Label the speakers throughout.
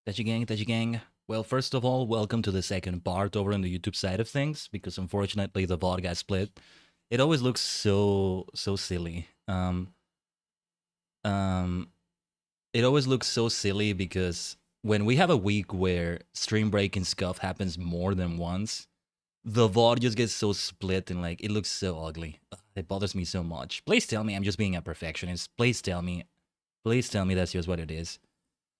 Speaker 1: Tajigen, Tajigen. Well, first of all, welcome to the second part over on the YouTube side of things, because unfortunately the VOD got split. It always looks so silly. Um, it always looks so silly because when we have a week where stream break and stuff happens more than once, the VOD just gets so split and like it looks so ugly. Ugh, it bothers me so much. Please tell me I'm just being a perfectionist. Please tell me that's just what it is.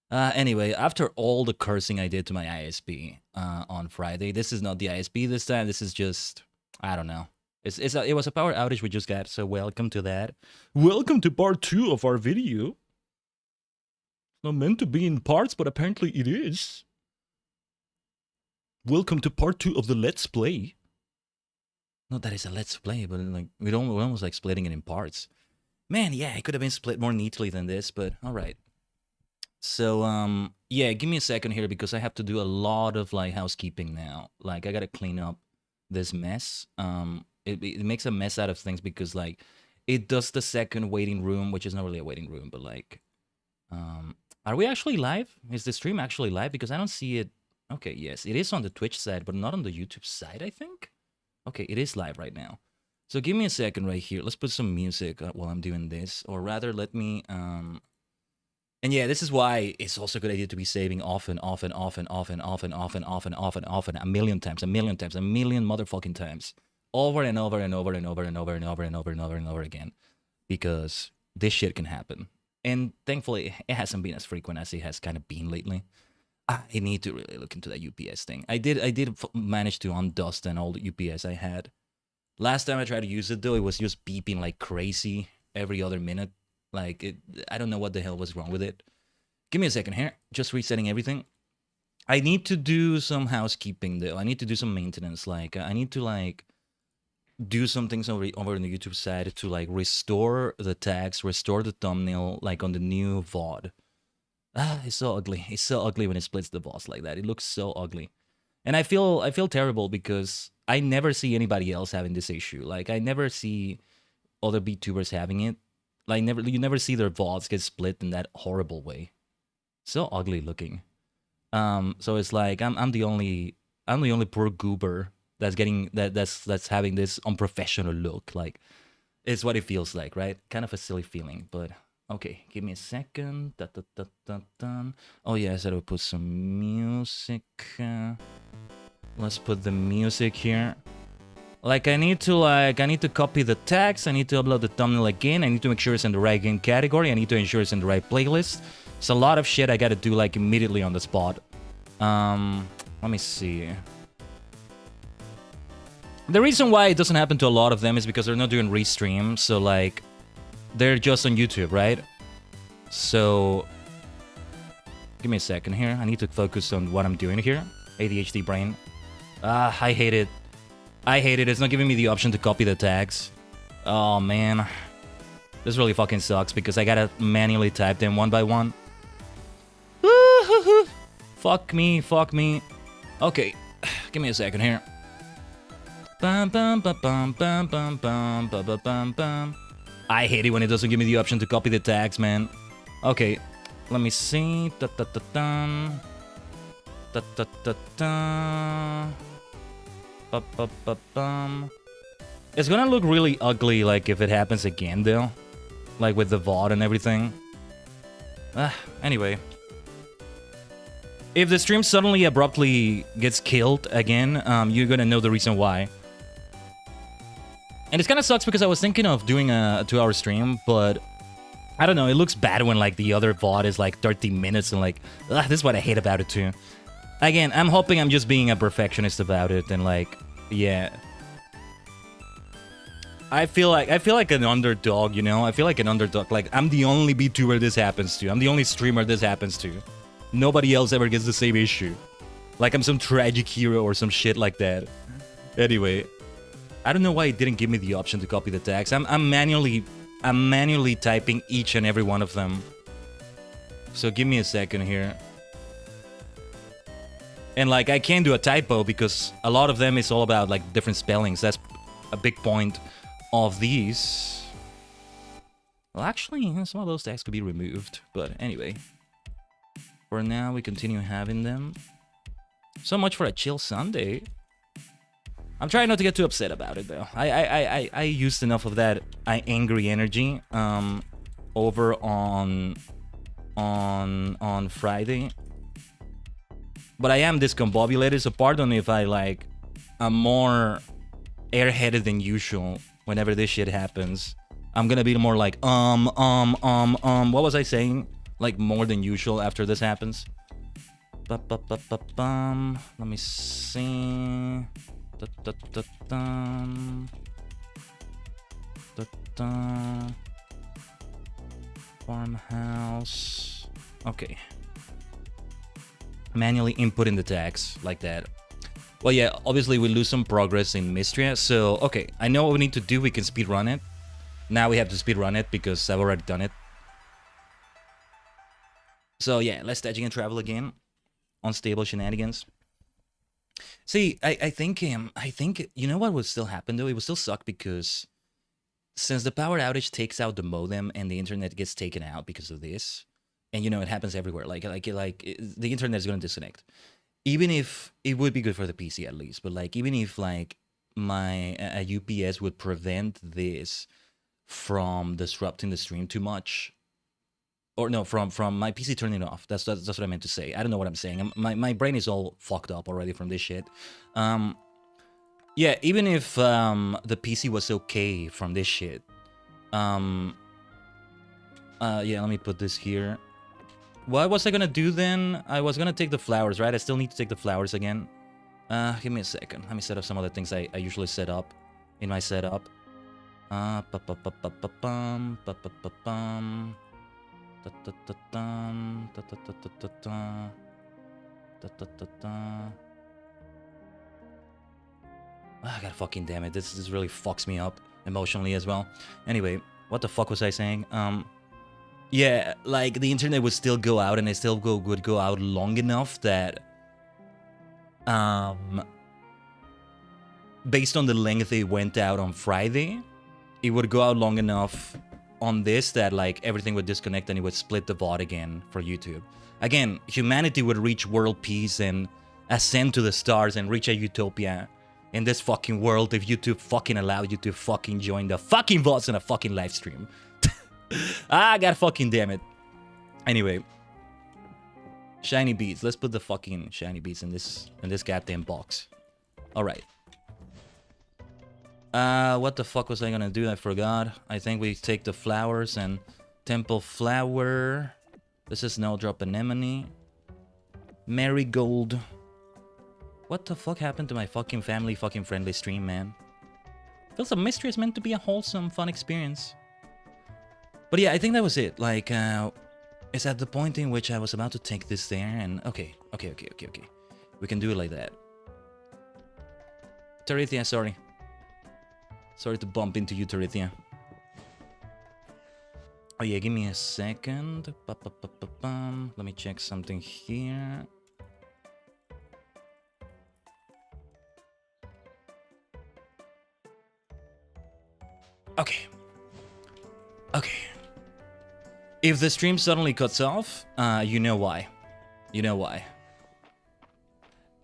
Speaker 1: Anyway, after all the cursing I did to my ISP on Friday, this is not the ISP this time. This is just, I don't know. It was a power outage we just got, so welcome to that. Welcome to part 2 of our video. Not meant to be in parts, but apparently it is. Welcome to part 2 of the Let's Play. Not that it's a Let's Play, but like we're almost like splitting it in parts. Man, yeah, it could have been split more neatly than this, but alright. So, yeah, give me a second here because I have to do a lot of like housekeeping now. Like I gotta clean up this mess. It makes a mess out of things because like it does the second waiting room, which is not really a waiting room, but like, are we actually live? Is the stream actually live? Because I don't see it. Okay, yes, it is on the Twitch side, but not on the YouTube side, I think. Okay, it is live right now. So give me a second right here. Let's put some music while I'm doing this, or rather, let me And yeah, this is why it's also a good idea to be saving often, a million times, a million motherfucking times, over and over and over and over and over and over and over and over and over again, because this shit can happen. And thankfully, it hasn't been as frequent as it has kind of been lately. I need to really look into that UPS thing. I did manage to undust an old UPS I had. Last time I tried to use it though, it was just beeping like crazy every other minute. Like, I don't know what the hell was wrong with it. Give me a second here. Just resetting everything. I need to do some housekeeping, though. I need to do some maintenance. Like, I need to, like, do some things over on the YouTube side to, like, restore the tags, restore the thumbnail, like, on the new VOD. It's so ugly. It's so ugly when it splits the VODs like that. It looks so ugly. And I feel terrible because I never see anybody else having this issue. Like, I never see other VTubers having it. Like you never see their VODs get split in that horrible way. So ugly looking. So it's like I'm the only poor goober that's getting that's having this unprofessional look. Like it's what it feels like, right? Kind of a silly feeling, but okay. Give me a second. Oh yeah, I said I would put some music. Let's put the music here. Like I need to copy the text, I need to upload the thumbnail again, I need to make sure it's in the right game category, I need to ensure it's in the right playlist. It's a lot of shit I gotta do like immediately on the spot. Let me see. The reason why it doesn't happen to a lot of them is because they're not doing restream, so like they're just on YouTube, right? So give me a second here. I need to focus on what I'm doing here. ADHD brain. I hate it. I hate it. It's not giving me the option to copy the tags. Oh, man. This really fucking sucks because I gotta manually type them one by one. Fuck me, fuck me. Okay, give me a second here. I hate it when it doesn't give me the option to copy the tags, man. Okay, let me see. It's gonna look really ugly, like, if it happens again, though. Like, with the VOD and everything. Anyway. If the stream suddenly abruptly gets killed again, you're gonna know the reason why. And it kinda sucks because I was thinking of doing a 2-hour stream, but... I don't know, it looks bad when, like, the other VOD is, like, 30 minutes and, like... this is what I hate about it, too. Again, I'm hoping I'm just being a perfectionist about it, and like, yeah. I feel like an underdog, you know? I feel like an underdog. Like, I'm the only VTuber this happens to. I'm the only streamer this happens to. Nobody else ever gets the same issue. Like I'm some tragic hero or some shit like that. Anyway, I don't know why it didn't give me the option to copy the tags. I'm manually typing each and every one of them. So give me a second here. And like I can't do a typo because a lot of them is all about like different spellings. That's a big point of these. Well, actually, some of those tags could be removed. But anyway. For now, we continue having them. So much for a chill Sunday. I'm trying not to get too upset about it though. I used enough of that angry energy over on Friday. But I am discombobulated, so pardon if I'm more airheaded than usual whenever this shit happens. I'm gonna be more like what was I saying? Like more than usual after this happens. Let me see. Farmhouse. Okay. Manually input in the tags like that. Well, yeah, obviously we lose some progress in Mistria, so okay, I know what we need to do. We can speedrun it. Now we have to speedrun it because I've already done it. So yeah, let's Tajigen travel again. Unstable shenanigans. See, I think you know what would still happen though? It would still suck because since the power outage takes out the modem and the internet gets taken out because of this, and you know it happens everywhere. Like the internet is going to disconnect. Even if it would be good for the PC at least, but like even if like my UPS would prevent this from disrupting the stream too much, or no, from my PC turning off. That's what I meant to say. I don't know what I'm saying. My brain is all fucked up already from this shit. Yeah, even if the PC was okay from this shit. Yeah, let me put this here. What was I gonna do then? I was gonna take the flowers, right? I still need to take the flowers again. Give me a second. Let me set up some of the things I usually set up in my setup. Ah, god fucking damn it. This really fucks me up emotionally as well. Anyway, what the fuck was I saying? Yeah, like the internet would still go out and it still would go out long enough that based on the length it went out on Friday, it would go out long enough on this that like everything would disconnect and it would split the VOD again for YouTube. Again, humanity would reach world peace and ascend to the stars and reach a utopia in this fucking world if YouTube fucking allowed you to fucking join the fucking VODs in a fucking live stream. Ah, god fucking damn it. Anyway, shiny beads. Let's put the fucking shiny beads in this goddamn box. All right. What the fuck was I gonna do? I forgot. I think we take the flowers and temple flower. This is Snowdrop anemone. Marigold. What the fuck happened to my fucking family fucking friendly stream, man? Feels a mystery is meant to be a wholesome, fun experience. But yeah, I think that was it. Like, it's at the point in which I was about to take this there, and okay. We can do it like that. Tarithia, sorry. Sorry to bump into you, Tarithia. Oh yeah, give me a second. Let me check something here. Okay. If the stream suddenly cuts off, you know why. You know why.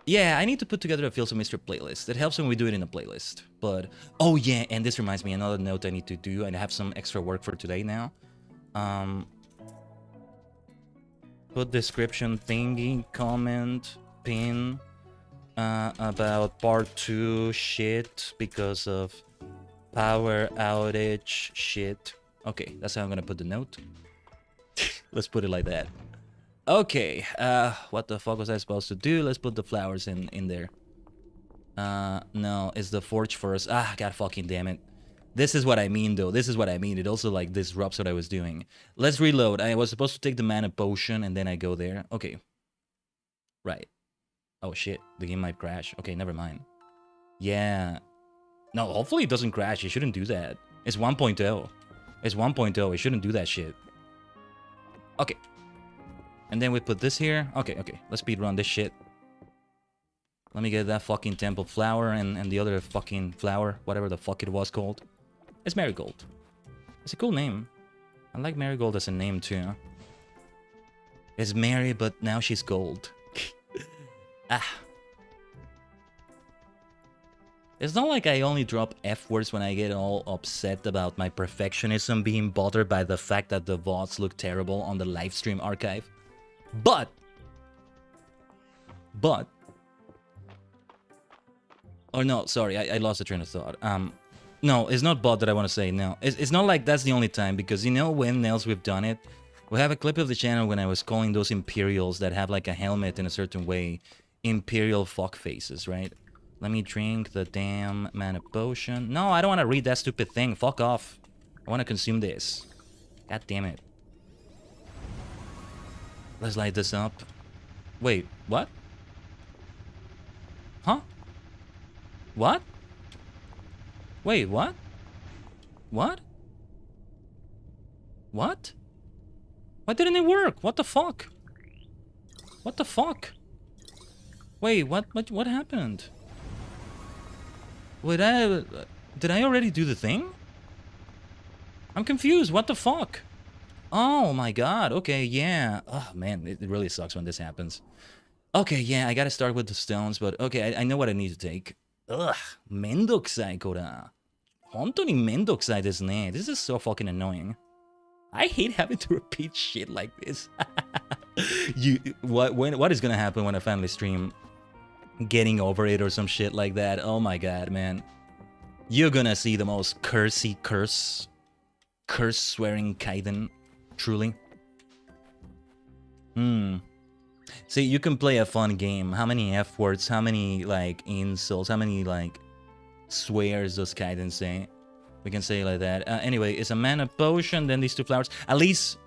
Speaker 1: Yeah, I need to put together a Feels of Mystery playlist. It helps when we do it in a playlist. But, oh yeah, and this reminds me, another note I need to do. I have some extra work for today now. Put description thingy, comment, pin, about part 2 shit because of power outage shit. Okay, that's how I'm gonna put the note. Let's put it like that. Okay, what the fuck was I supposed to do? Let's put the flowers in there. No, it's the forge first. Ah, god fucking damn it. This is what I mean, though. This is what I mean. It also, like, disrupts what I was doing. Let's reload. I was supposed to take the mana potion, and then I go there. Okay. Right. Oh, shit. The game might crash. Okay, never mind. Yeah. No, hopefully it doesn't crash. It shouldn't do that. It's 1.0. It's 1.0. It shouldn't do that shit. Okay. And then we put this here. Okay. Let's speedrun this shit. Let me get that fucking temple flower and the other fucking flower. Whatever the fuck it was called. It's Marigold. It's a cool name. I like Marigold as a name too. It's Mary, but now she's gold. Ah. It's not like I only drop F words when I get all upset about my perfectionism being bothered by the fact that the VODs look terrible on the livestream archive. But... Oh no, sorry, I lost the train of thought. No, it's not bot that I want to say, no. It's not like that's the only time, because you know when else we've done it? We have a clip of the channel when I was calling those Imperials that have like a helmet in a certain way Imperial fuck faces, right? Let me drink the damn mana potion. No, I don't want to read that stupid thing. Fuck off. I want to consume this. God damn it. Let's light this up. Wait, what? Huh? What? Wait, what? What? What? Why didn't it work? What the fuck? What the fuck? Wait, what happened? Wait, did I already do the thing? I'm confused. What the fuck? Oh my god. Okay, yeah. Oh man, it really sucks when this happens. Okay, yeah, I gotta start with the stones, but okay, I know what I need to take. Ugh, めんどくさいこれ。本当にめんどくさいですね. This is so fucking annoying. I hate having to repeat shit like this. What is gonna happen when I finally stream getting over it or some shit like that? Oh my god, man. You're gonna see the most curse swearing Khaiden, truly. See, you can play a fun game. How many F words, how many like insults, how many like swears does Khaiden say? We can say it like that. Anyway, it's a mana potion, then these two flowers. At least,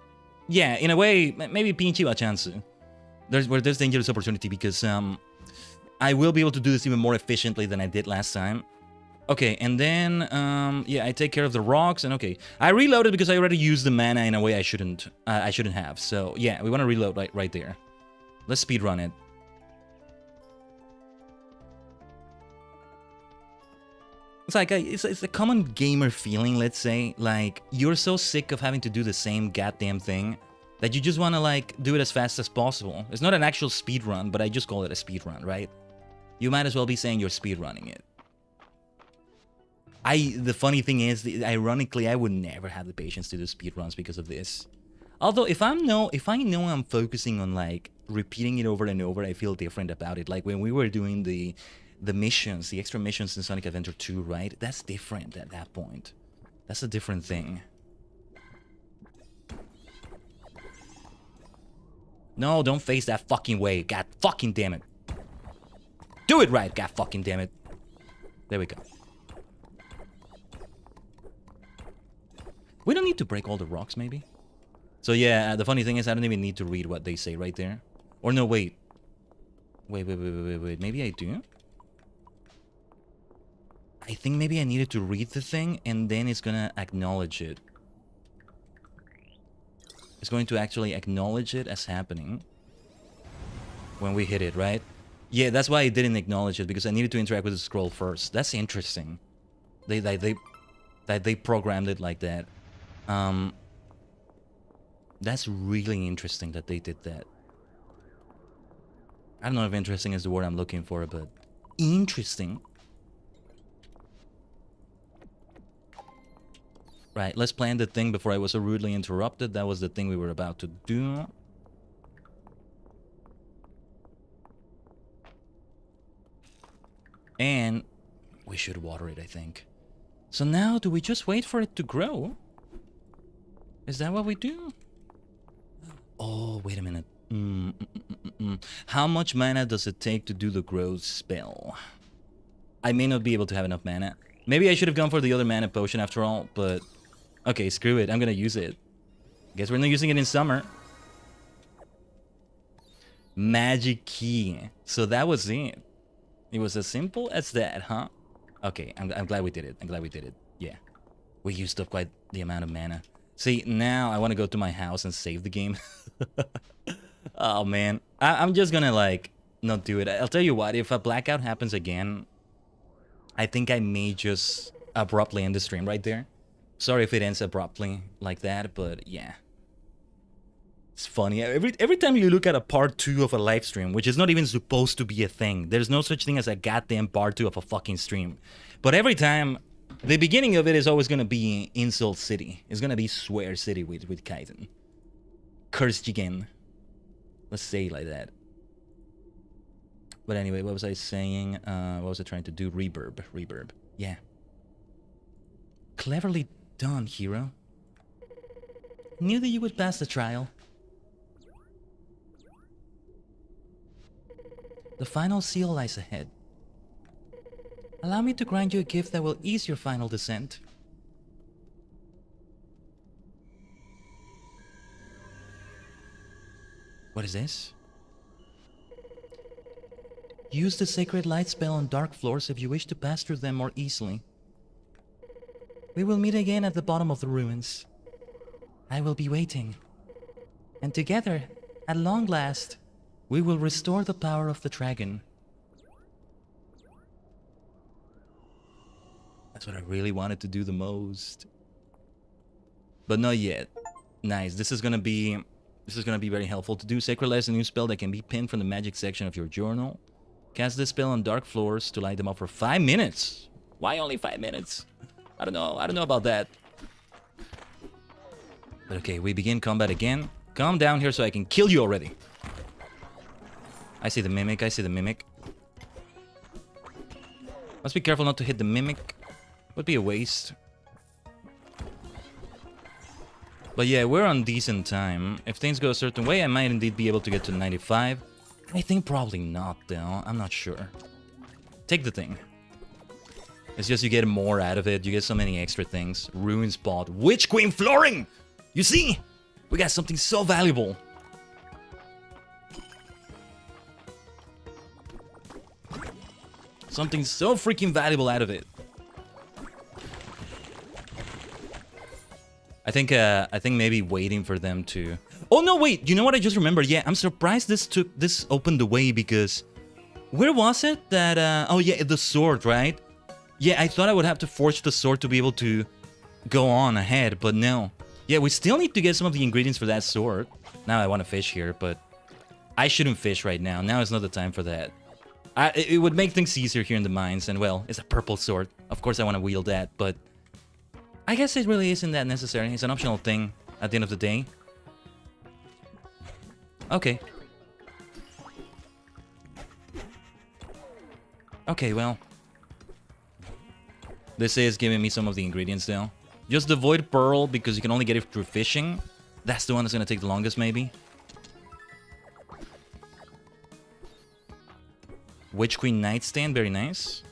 Speaker 1: yeah, in a way, maybe pinchi wa chance. There's dangerous opportunity because I will be able to do this even more efficiently than I did last time. Okay, and then yeah, I take care of the rocks, and okay, I reloaded because I already used the mana in a way I shouldn't have. So yeah, we want to reload right there. Let's speedrun it. It's like it's a common gamer feeling, let's say. Like, you're so sick of having to do the same goddamn thing that you just want to, like, do it as fast as possible. It's not an actual speedrun, but I just call it a speedrun, right? You might as well be saying you're speedrunning it. The funny thing is, ironically, I would never have the patience to do speedruns because of this. Although, if I know I'm focusing on, like, repeating it over and over, I feel different about it. Like, when we were doing the missions, the extra missions in Sonic Adventure 2, right? That's different at that point. That's a different thing. No, don't face that fucking way. God fucking damn it. Do it right, god fucking damn it. There we go. We don't need to break all the rocks, maybe? So yeah, the funny thing is I don't even need to read what they say right there. Or no, wait. Wait. Maybe I do? I think maybe I needed to read the thing, and then it's gonna acknowledge it. It's going to actually acknowledge it as happening when we hit it, right? Yeah, that's why I didn't acknowledge it, because I needed to interact with the scroll first. That's interesting. They programmed it like that. That's really interesting that they did that. I don't know if interesting is the word I'm looking for, but interesting. Right, let's plan the thing before I was so rudely interrupted. That was the thing we were about to do. And we should water it, I think. So now, do we just wait for it to grow? Is that what we do? Oh, wait a minute. How much mana does it take to do the growth spell? I may not be able to have enough mana. Maybe I should have gone for the other mana potion after all, but... Okay, screw it. I'm gonna use it. Guess we're not using it in summer. Magic key. So that was it. It was as simple as that, huh? Okay, I'm glad we did it. I'm glad we did it. Yeah. We used up quite the amount of mana. See, now I want to go to my house and save the game. Oh, man. I'm just gonna, like, not do it. I'll tell you what, if a blackout happens again, I think I may just abruptly end the stream right there. Sorry if it ends abruptly like that, but yeah. It's funny. Every time you look at a part 2 of a live stream, which is not even supposed to be a thing. There's no such thing as a goddamn part 2 of a fucking stream. But every time, the beginning of it is always gonna be Insult City. It's gonna be Swear City with Khaiden. Curse Tajigen. Let's say it like that. But anyway, what was I saying? What was I trying to do? Reverb. Yeah. Cleverly done, hero. Knew that you would pass the trial. The final seal lies ahead. Allow me to grant you a gift that will ease your final descent. What is this? Use the sacred light spell on dark floors if you wish to pass through them more easily. We will meet again at the bottom of the ruins. I will be waiting. And together, at long last, we will restore the power of the dragon. That's what I really wanted to do the most. But not yet. Nice. This is gonna be very helpful to do. Sacred Light is a new spell that can be pinned from the magic section of your journal. Cast this spell on dark floors to light them up for 5 minutes. Why only 5 minutes? I don't know about that. But okay, we begin combat again. Come down here so I can kill you already. I see the mimic. Must be careful not to hit the mimic. Would be a waste. But yeah, we're on decent time. If things go a certain way, I might indeed be able to get to 95. I think probably not, though. I'm not sure. Take the thing. It's just you get more out of it. You get so many extra things. Ruin spot. Witch Queen flooring! You see? We got something so valuable. Something so freaking valuable out of it. I think maybe waiting for them to... Oh no, wait! You know what I just remembered? Yeah, I'm surprised this opened the way because... Where was it that... Oh yeah, the sword, right? Yeah, I thought I would have to forge the sword to be able to go on ahead, but no. Yeah, we still need to get some of the ingredients for that sword. Now I want to fish here, but... I shouldn't fish right now. Now is not the time for that. It would make things easier here in the mines, and well, it's a purple sword. Of course I want to wield that, but... I guess it really isn't that necessary. It's an optional thing at the end of the day. Okay. Okay, well. This is giving me some of the ingredients though. Just the Void Pearl, because you can only get it through fishing. That's the one that's gonna take the longest, maybe. Witch Queen Nightstand, very nice.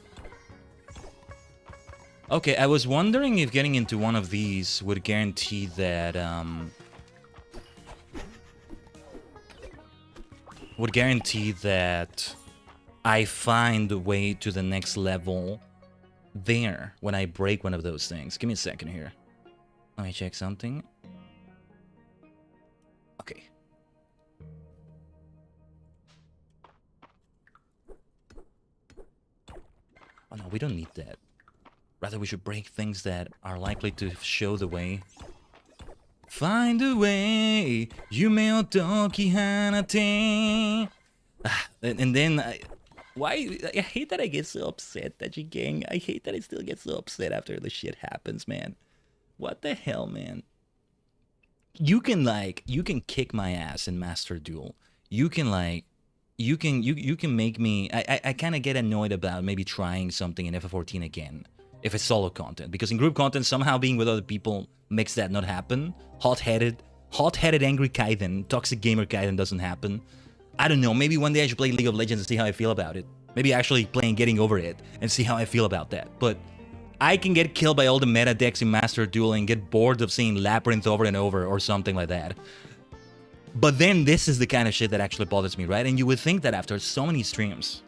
Speaker 1: Okay, I was wondering if getting into one of these would guarantee that, I find the way to the next level there when I break one of those things. Give me a second here. Let me check something. Okay. Oh no, we don't need that. Rather, we should break things that are likely to show the way. Find a way, yume o toki hanate. And then, I hate that I get so upset, Tajigen. I hate that I still get so upset after the shit happens, man. What the hell, man? You can kick my ass in Master Duel. You can make me. I kind of get annoyed about maybe trying something in FF14 again. If it's solo content, because in group content, somehow being with other people makes that not happen. Hot-headed, angry Khaiden, toxic gamer Khaiden doesn't happen. I don't know, maybe one day I should play League of Legends and see how I feel about it. Maybe actually playing Getting Over It and see how I feel about that. But I can get killed by all the meta decks in Master Duel and get bored of seeing Labyrinth over and over or something like that. But then this is the kind of shit that actually bothers me, right? And you would think that after so many streams,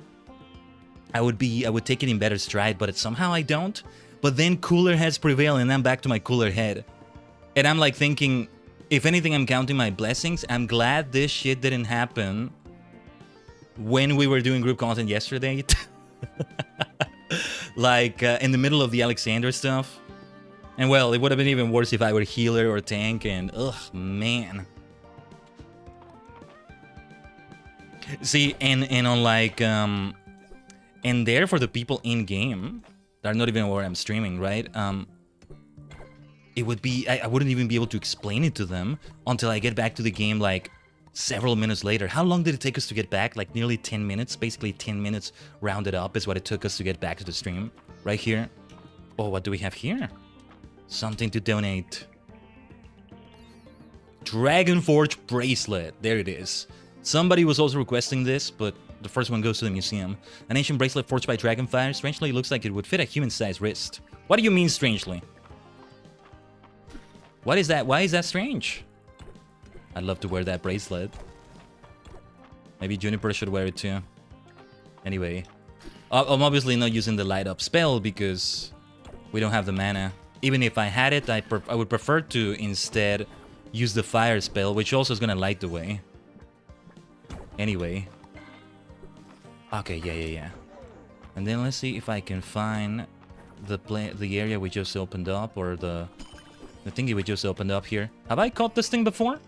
Speaker 1: I would take it in better stride, but somehow I don't. But then cooler heads prevail, and I'm back to my cooler head. And I'm like thinking, if anything, I'm counting my blessings. I'm glad this shit didn't happen when we were doing group content yesterday. Like, in the middle of the Alexander stuff. And well, it would have been even worse if I were healer or tank, and ugh, man. See, and on like and there for the people in game that are not even where I'm streaming, right? It would be I wouldn't even be able to explain it to them until I get back to the game like several minutes later. How long did it take us to get back? Like nearly 10 minutes, basically 10 minutes rounded up is what it took us to get back to the stream right here. Oh, what do we have here? Something to donate. Dragonforge bracelet. There it is. Somebody was also requesting this, but the first one goes to the museum. An ancient bracelet forged by dragonfire. Strangely, it looks like it would fit a human-sized wrist. What do you mean, strangely? What is that? Why is that strange? I'd love to wear that bracelet. Maybe Juniper should wear it too. Anyway. I'm obviously not using the light up spell because we don't have the mana. Even if I had it, I would prefer to instead use the fire spell, which also is gonna light the way. Anyway. Okay, yeah. And then let's see if I can find the area we just opened up, or the thingy we just opened up here. Have I caught this thing before?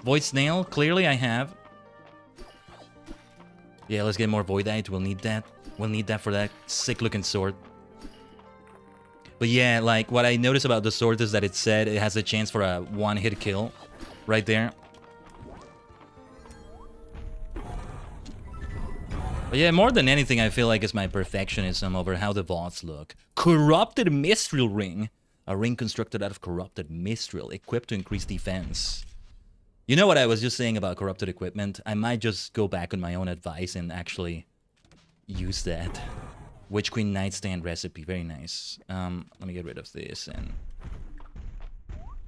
Speaker 1: Void Snail? Clearly I have. Yeah, let's get more Voidite. We'll need that. We'll need that for that sick-looking sword. But yeah, like, what I noticed about the sword is that it said it has a chance for a one-hit kill. Right there. But yeah, more than anything, I feel like it's my perfectionism over how the vaults look. Corrupted Mistral Ring. A ring constructed out of corrupted Mistral, equipped to increase defense. You know what I was just saying about corrupted equipment? I might just go back on my own advice and actually use that. Witch Queen nightstand recipe, very nice. Let me get rid of this and...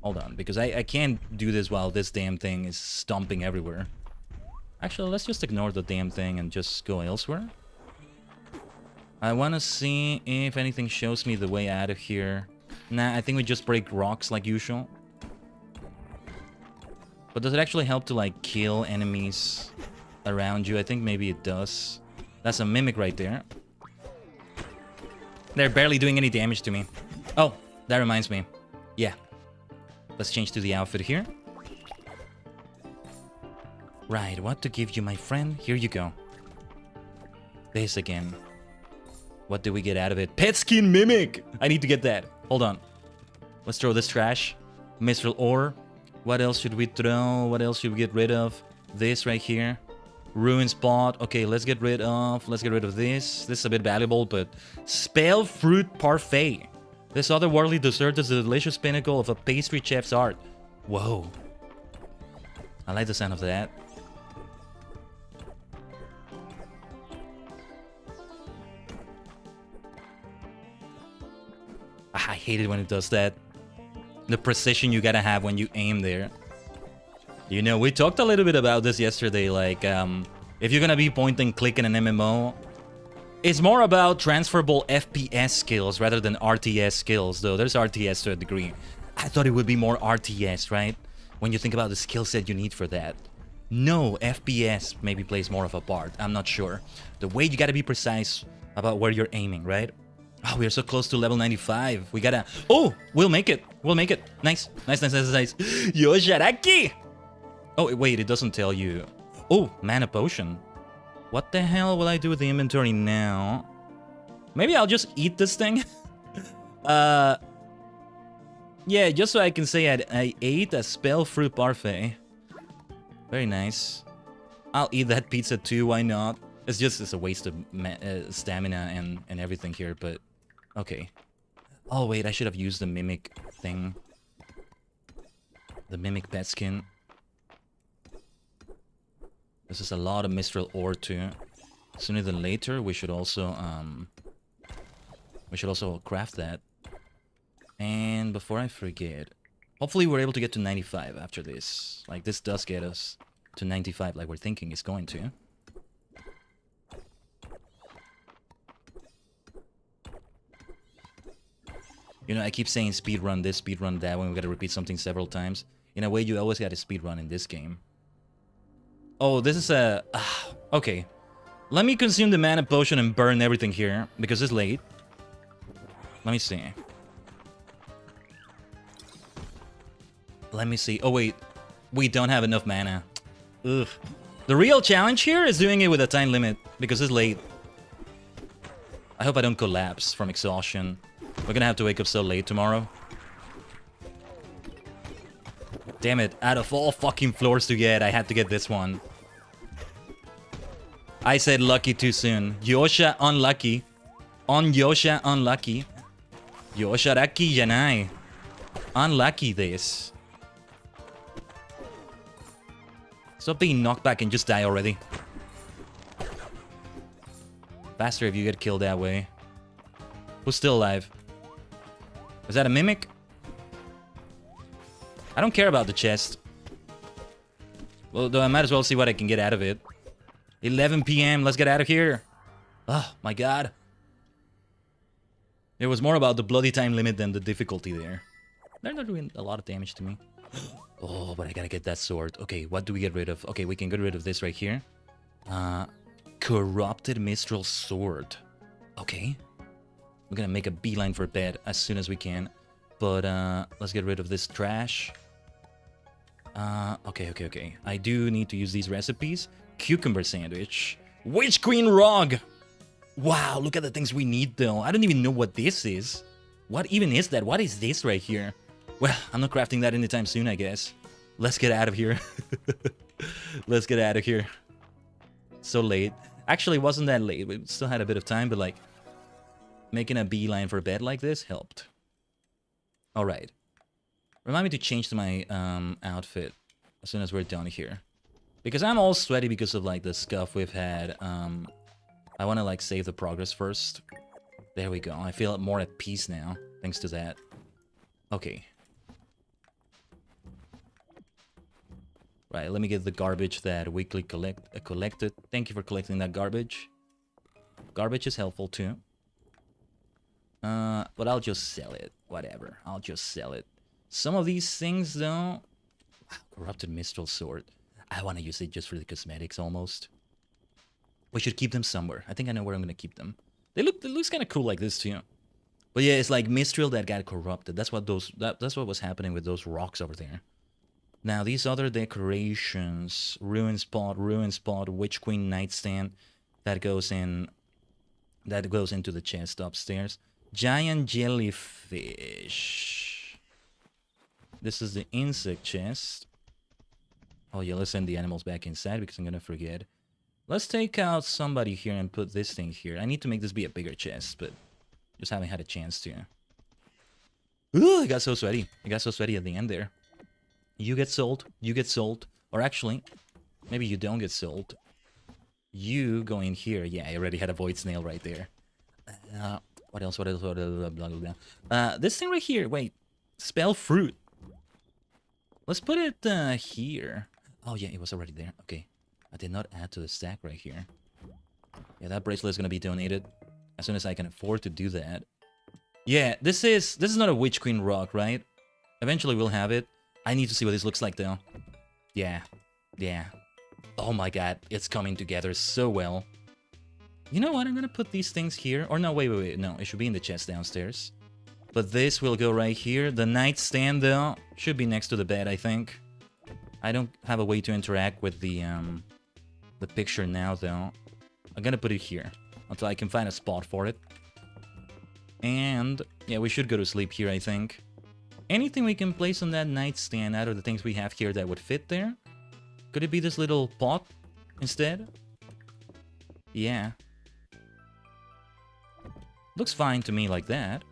Speaker 1: Hold on, because I can't do this while this damn thing is stomping everywhere. Actually, let's just ignore the damn thing and just go elsewhere. I want to see if anything shows me the way out of here. Nah, I think we just break rocks like usual. But does it actually help to, like, kill enemies around you? I think maybe it does. That's a mimic right there. They're barely doing any damage to me. Oh, that reminds me. Yeah. Let's change to the outfit here. Right, what to give you, my friend? Here you go. This again. What do we get out of it? Pet skin mimic! I need to get that. Hold on. Let's throw this trash. Mistral ore. What else should we throw? What else should we get rid of? This right here. Ruin spot. Okay, let's get rid of this. This is a bit valuable, but... Spell fruit parfait. This otherworldly dessert is the delicious pinnacle of a pastry chef's art. Whoa. I like the sound of that. I hate it when it does that. The precision you gotta have when you aim there. You know, we talked a little bit about this yesterday, like, if you're gonna be point and click in an MMO, it's more about transferable FPS skills rather than RTS skills, though there's RTS to a degree. I thought it would be more RTS, right? When you think about the skill set you need for that. No, FPS maybe plays more of a part, I'm not sure. The way you gotta be precise about where you're aiming, right? Oh, we are so close to level 95. We gotta... Oh, we'll make it. We'll make it. Nice. Nice. Yo, Sharaki! Oh, wait, it doesn't tell you. Oh, mana potion. What the hell will I do with the inventory now? Maybe I'll just eat this thing. Yeah, just so I can say I ate a spell fruit parfait. Very nice. I'll eat that pizza too, why not? It's a waste of stamina and everything here, but... Okay. Oh, wait, I should have used the mimic thing. The mimic pet skin. This is a lot of Mistral ore too. Sooner than later, we should also craft that. And before I forget, hopefully we're able to get to 95 after this. Like, this does get us to 95 like we're thinking it's going to. You know, I keep saying speedrun this, speedrun that, when we gotta repeat something several times. In a way, you always gotta speedrun in this game. Oh, this is a... okay. Let me consume the mana potion and burn everything here, because it's late. Let me see. Let me see. Oh, wait. We don't have enough mana. Ugh. The real challenge here is doing it with a time limit, because it's late. I hope I don't collapse from exhaustion. We're gonna have to wake up so late tomorrow. Damn it, out of all fucking floors to get, I had to get this one. I said lucky too soon. Yosha unlucky. On Yosha unlucky. Yosha raki janai. Unlucky this. Stop being knocked back and just die already. Faster if you get killed that way. Who's still alive? Is that a mimic? I don't care about the chest. Well, though I might as well see what I can get out of it. 11 PM, let's get out of here. Oh, my god. It was more about the bloody time limit than the difficulty there. They're not doing a lot of damage to me. Oh, but I gotta get that sword. Okay, what do we get rid of? Okay, we can get rid of this right here. Corrupted Mistral Sword. Okay. We're gonna make a beeline for bed as soon as we can. But, let's get rid of this trash. Okay. I do need to use these recipes. Cucumber sandwich. Witch Queen Rog! Wow, look at the things we need, though. I don't even know what this is. What even is that? What is this right here? Well, I'm not crafting that anytime soon, I guess. Let's get out of here. Let's get out of here. So late. Actually, it wasn't that late. We still had a bit of time, but, like, making a beeline for bed like this helped. Alright. Remind me to change to my outfit as soon as we're done here. Because I'm all sweaty because of, like, the scuff we've had. I want to, like, save the progress first. There we go. I feel more at peace now, thanks to that. Okay. Right, let me get the garbage that weekly collected. Thank you for collecting that garbage. Garbage is helpful, too. But I'll just sell it. Whatever. I'll just sell it. Some of these things, though... Wow, Corrupted Mistral Sword. I want to use it just for the cosmetics, almost. We should keep them somewhere. I think I know where I'm going to keep them. They looks kind of cool like this, too. But yeah, it's like Mistral that got corrupted. That's what that's what was happening with those rocks over there. Now, these other decorations... Ruin Spot, Witch Queen Nightstand. That goes in... That goes into the chest upstairs. Giant Jellyfish. This is the insect chest. Oh yeah, let's send the animals back inside because I'm gonna forget. Let's take out somebody here and put this thing here. I need to make this be a bigger chest, but just haven't had a chance to. Ooh, I got so sweaty. I got so sweaty at the end there. You get sold. You get sold. Or actually, maybe you don't get sold. You go in here. Yeah, I already had a void snail right there. What else? What else? Blah, blah, blah, blah. This thing right here. Wait. Spell fruit. Let's put it here. Oh, yeah, it was already there. Okay. I did not add to the stack right here. Yeah, that bracelet is going to be donated as soon as I can afford to do that. Yeah, this is not a Witch Queen rock, right? Eventually we'll have it. I need to see what this looks like, though. Yeah. Yeah. Oh my god, it's coming together so well. You know what? I'm going to put these things here. Or no, wait. No, it should be in the chest downstairs. But this will go right here. The nightstand, though, should be next to the bed, I think. I don't have a way to interact with the picture now, though. I'm gonna put it here until I can find a spot for it. And, yeah, we should go to sleep here, I think. Anything we can place on that nightstand out of the things we have here that would fit there? Could it be this little pot instead? Yeah. Looks fine to me like that.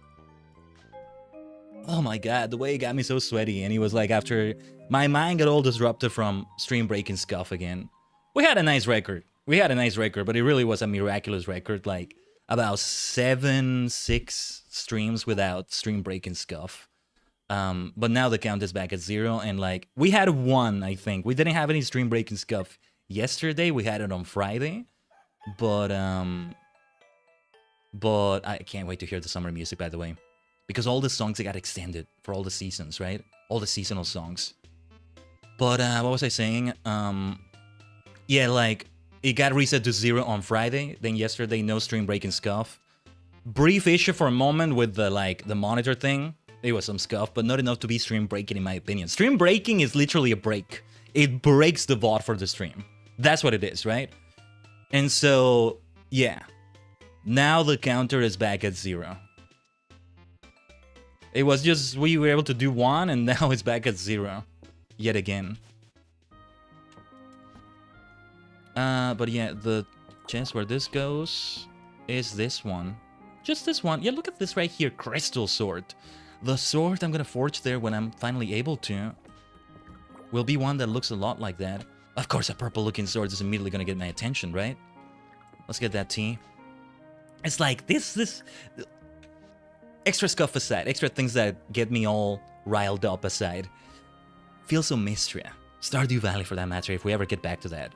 Speaker 1: Oh my god, the way it got me so sweaty, and he was like, after my mind got all disrupted from stream breaking scuff again. We had a nice record. But it really was a miraculous record, like about 6 streams without stream breaking scuff. But now the count is back at 0, and like, we had 1, I think. We didn't have any stream breaking scuff yesterday, we had it on Friday. But I can't wait to hear the summer music, by the way. Because all the songs, they got extended for all the seasons, right? All the seasonal songs. But, what was I saying? Yeah, like, it got reset to 0 on Friday. Then yesterday, no stream breaking scuff. Brief issue for a moment with the, like, the monitor thing. There was some scuff, but not enough to be stream breaking, in my opinion. Stream breaking is literally a break. It breaks the VOD for the stream. That's what it is, right? And so, yeah. Now the counter is back at 0. It was just, we were able to do 1, and now it's back at 0. Yet again. But yeah, the chance where this goes is this one. Just this one. Yeah, look at this right here. Crystal sword. The sword I'm gonna forge there when I'm finally able to will be one that looks a lot like that. Of course, a purple looking sword is immediately gonna get my attention, right? Let's get that tea. It's like this extra scuff aside, extra things that get me all riled up aside. Feels so Mistria. Stardew Valley for that matter, if we ever get back to that.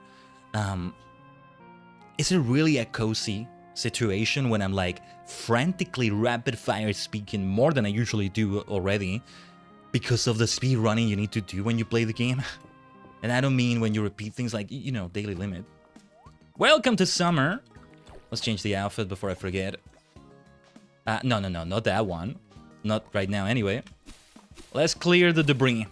Speaker 1: Is it really a cozy situation when I'm like frantically rapid fire speaking more than I usually do already because of the speed running you need to do when you play the game? And I don't mean when you repeat things like, you know, daily limit. Welcome to summer. Let's change the outfit before I forget. No, not that one. Not right now anyway. Let's clear the debris.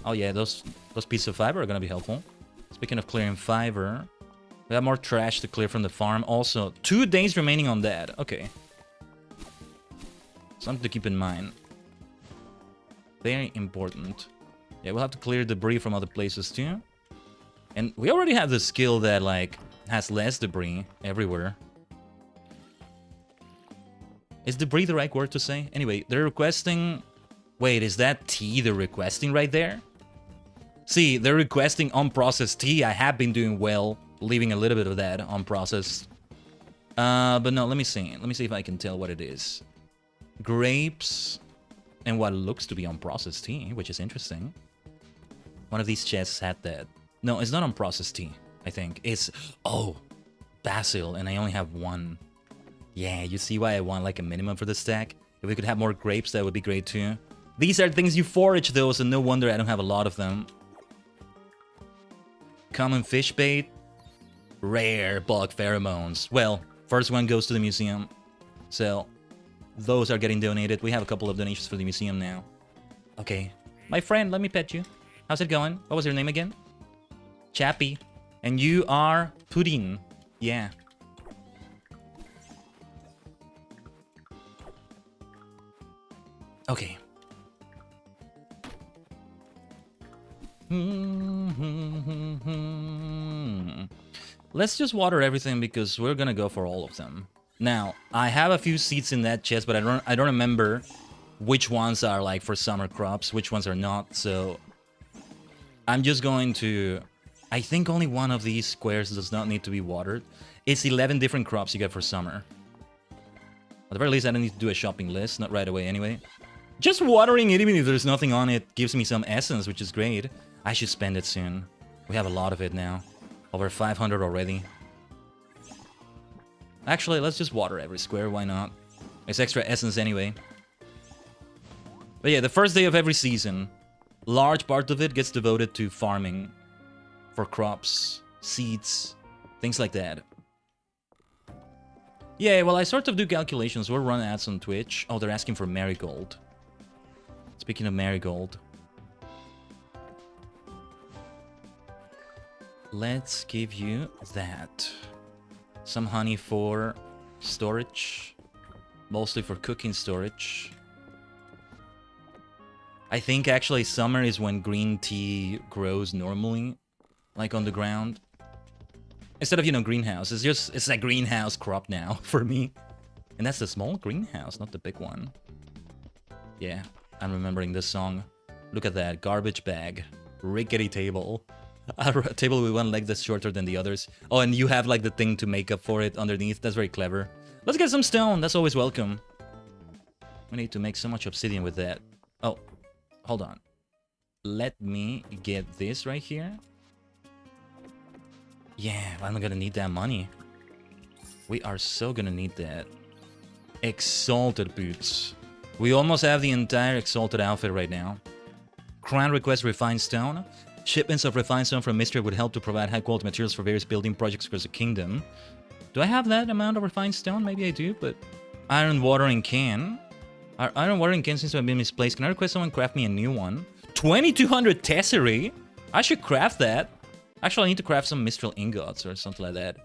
Speaker 1: Oh yeah, those pieces of fiber are gonna be helpful. Speaking of clearing fiber, we have more trash to clear from the farm. Also, 2 days remaining on that. Okay. Something to keep in mind. Very important. Yeah, we'll have to clear debris from other places too. And we already have the skill that, like, has less debris everywhere. Is debris the right word to say? Anyway, they're requesting... Wait, is that tea they're requesting right there? See, they're requesting unprocessed tea. I have been doing well, leaving a little bit of that unprocessed. But no, let me see. Let me see if I can tell what it is. Grapes and what looks to be unprocessed tea, which is interesting. One of these chests had that. No, it's not unprocessed tea, I think. It's... Oh, basil, and I only have 1. Yeah, you see why I want like a minimum for the stack? If we could have more grapes, that would be great too. These are things you forage though, so no wonder I don't have a lot of them. Common fish bait. Rare bug pheromones. Well, first one goes to the museum. So, those are getting donated. We have a couple of donations for the museum now. Okay. My friend, let me pet you. How's it going? What was your name again? Chappie. And you are Pudding. Yeah. Okay. Let's just water everything because we're gonna go for all of them. Now, I have a few seeds in that chest, but I don't remember which ones are like for summer crops, which ones are not, so I'm just going to... I think only one of these squares does not need to be watered. It's 11 different crops you get for summer. At the very least, I don't need to do a shopping list, not right away anyway. Just watering it, even if there's nothing on it, gives me some essence, which is great. I should spend it soon. We have a lot of it now. Over 500 already. Actually, let's just water every square, why not? It's extra essence anyway. But yeah, the first day of every season, large part of it gets devoted to farming. For crops, seeds, things like that. Yeah, well, I sort of do calculations. We'll run ads on Twitch. Oh, they're asking for marigold. Speaking of marigold. Let's give you that. Some honey for storage. Mostly for cooking storage. I think actually summer is when green tea grows normally. Like on the ground. Instead of, you know, greenhouse. It's a greenhouse crop now for me. And that's the small greenhouse, not the big one. Yeah, I'm remembering this song. Look at that, garbage bag. Rickety table. A table with one leg that's shorter than the others. Oh, and you have like the thing to make up for it underneath. That's very clever. Let's get some stone. That's always welcome. We need to make so much obsidian with that. Oh, hold on. Let me get this right here. Yeah, I'm gonna need that money. We are so gonna need that. Exalted boots. We almost have the entire Exalted outfit right now. Crown requests refined stone. Shipments of refined stone from Mistria would help to provide high-quality materials for various building projects across the kingdom. Do I have that amount of refined stone? Maybe I do, but... Iron watering can. Our iron watering can seems to have been misplaced. Can I request someone craft me a new one? 2200 tesserae? I should craft that. Actually, I need to craft some Mistral ingots or something like that.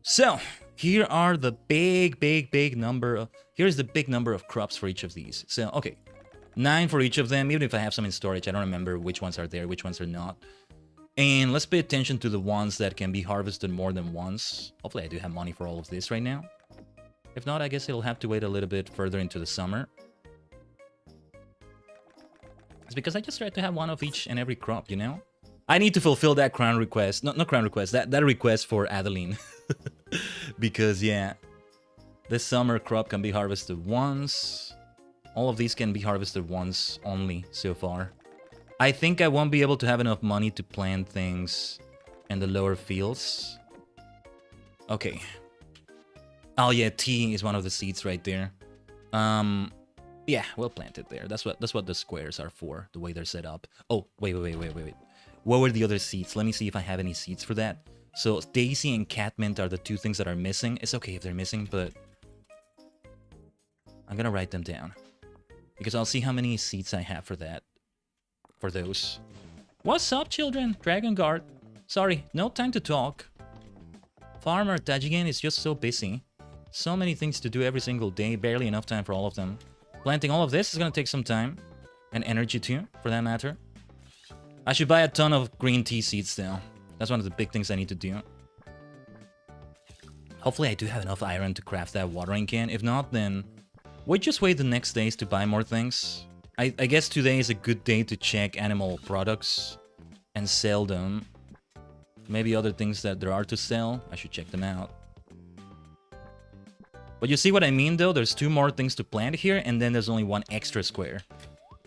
Speaker 1: So, here are the big number of... Here's the big number of crops for each of these. So, okay. 9 for each of them, even if I have some in storage. I don't remember which ones are there, which ones are not. And let's pay attention to the ones that can be harvested more than once. Hopefully I do have money for all of this right now. If not, I guess it'll have to wait a little bit further into the summer. It's because I just tried to have one of each and every crop, you know? I need to fulfill that crown request. Not crown request, that request for Adeline. Because, yeah, this summer crop can be harvested once. All of these can be harvested once only so far. I think I won't be able to have enough money to plant things in the lower fields. Okay. Oh yeah, tea is one of the seeds right there. Yeah, we'll plant it there. That's what the squares are for, the way they're set up. Oh, wait. What were the other seeds? Let me see if I have any seeds for that. So daisy and catmint are the two things that are missing. It's okay if they're missing, but I'm gonna write them down because I'll see how many seeds I have for that. For those. What's up, children? Dragon Guard. Sorry, no time to talk. Farmer Tajigen is just so busy. So many things to do every single day, barely enough time for all of them. Planting all of this is gonna take some time. And energy too, for that matter. I should buy a ton of green tea seeds though. That's one of the big things I need to do. Hopefully I do have enough iron to craft that watering can. If not, then we'll just wait the next days to buy more things. I guess today is a good day to check animal products and sell them. Maybe other things that there are to sell, I should check them out. But you see what I mean though? There's 2 more things to plant here and then there's only 1 extra square.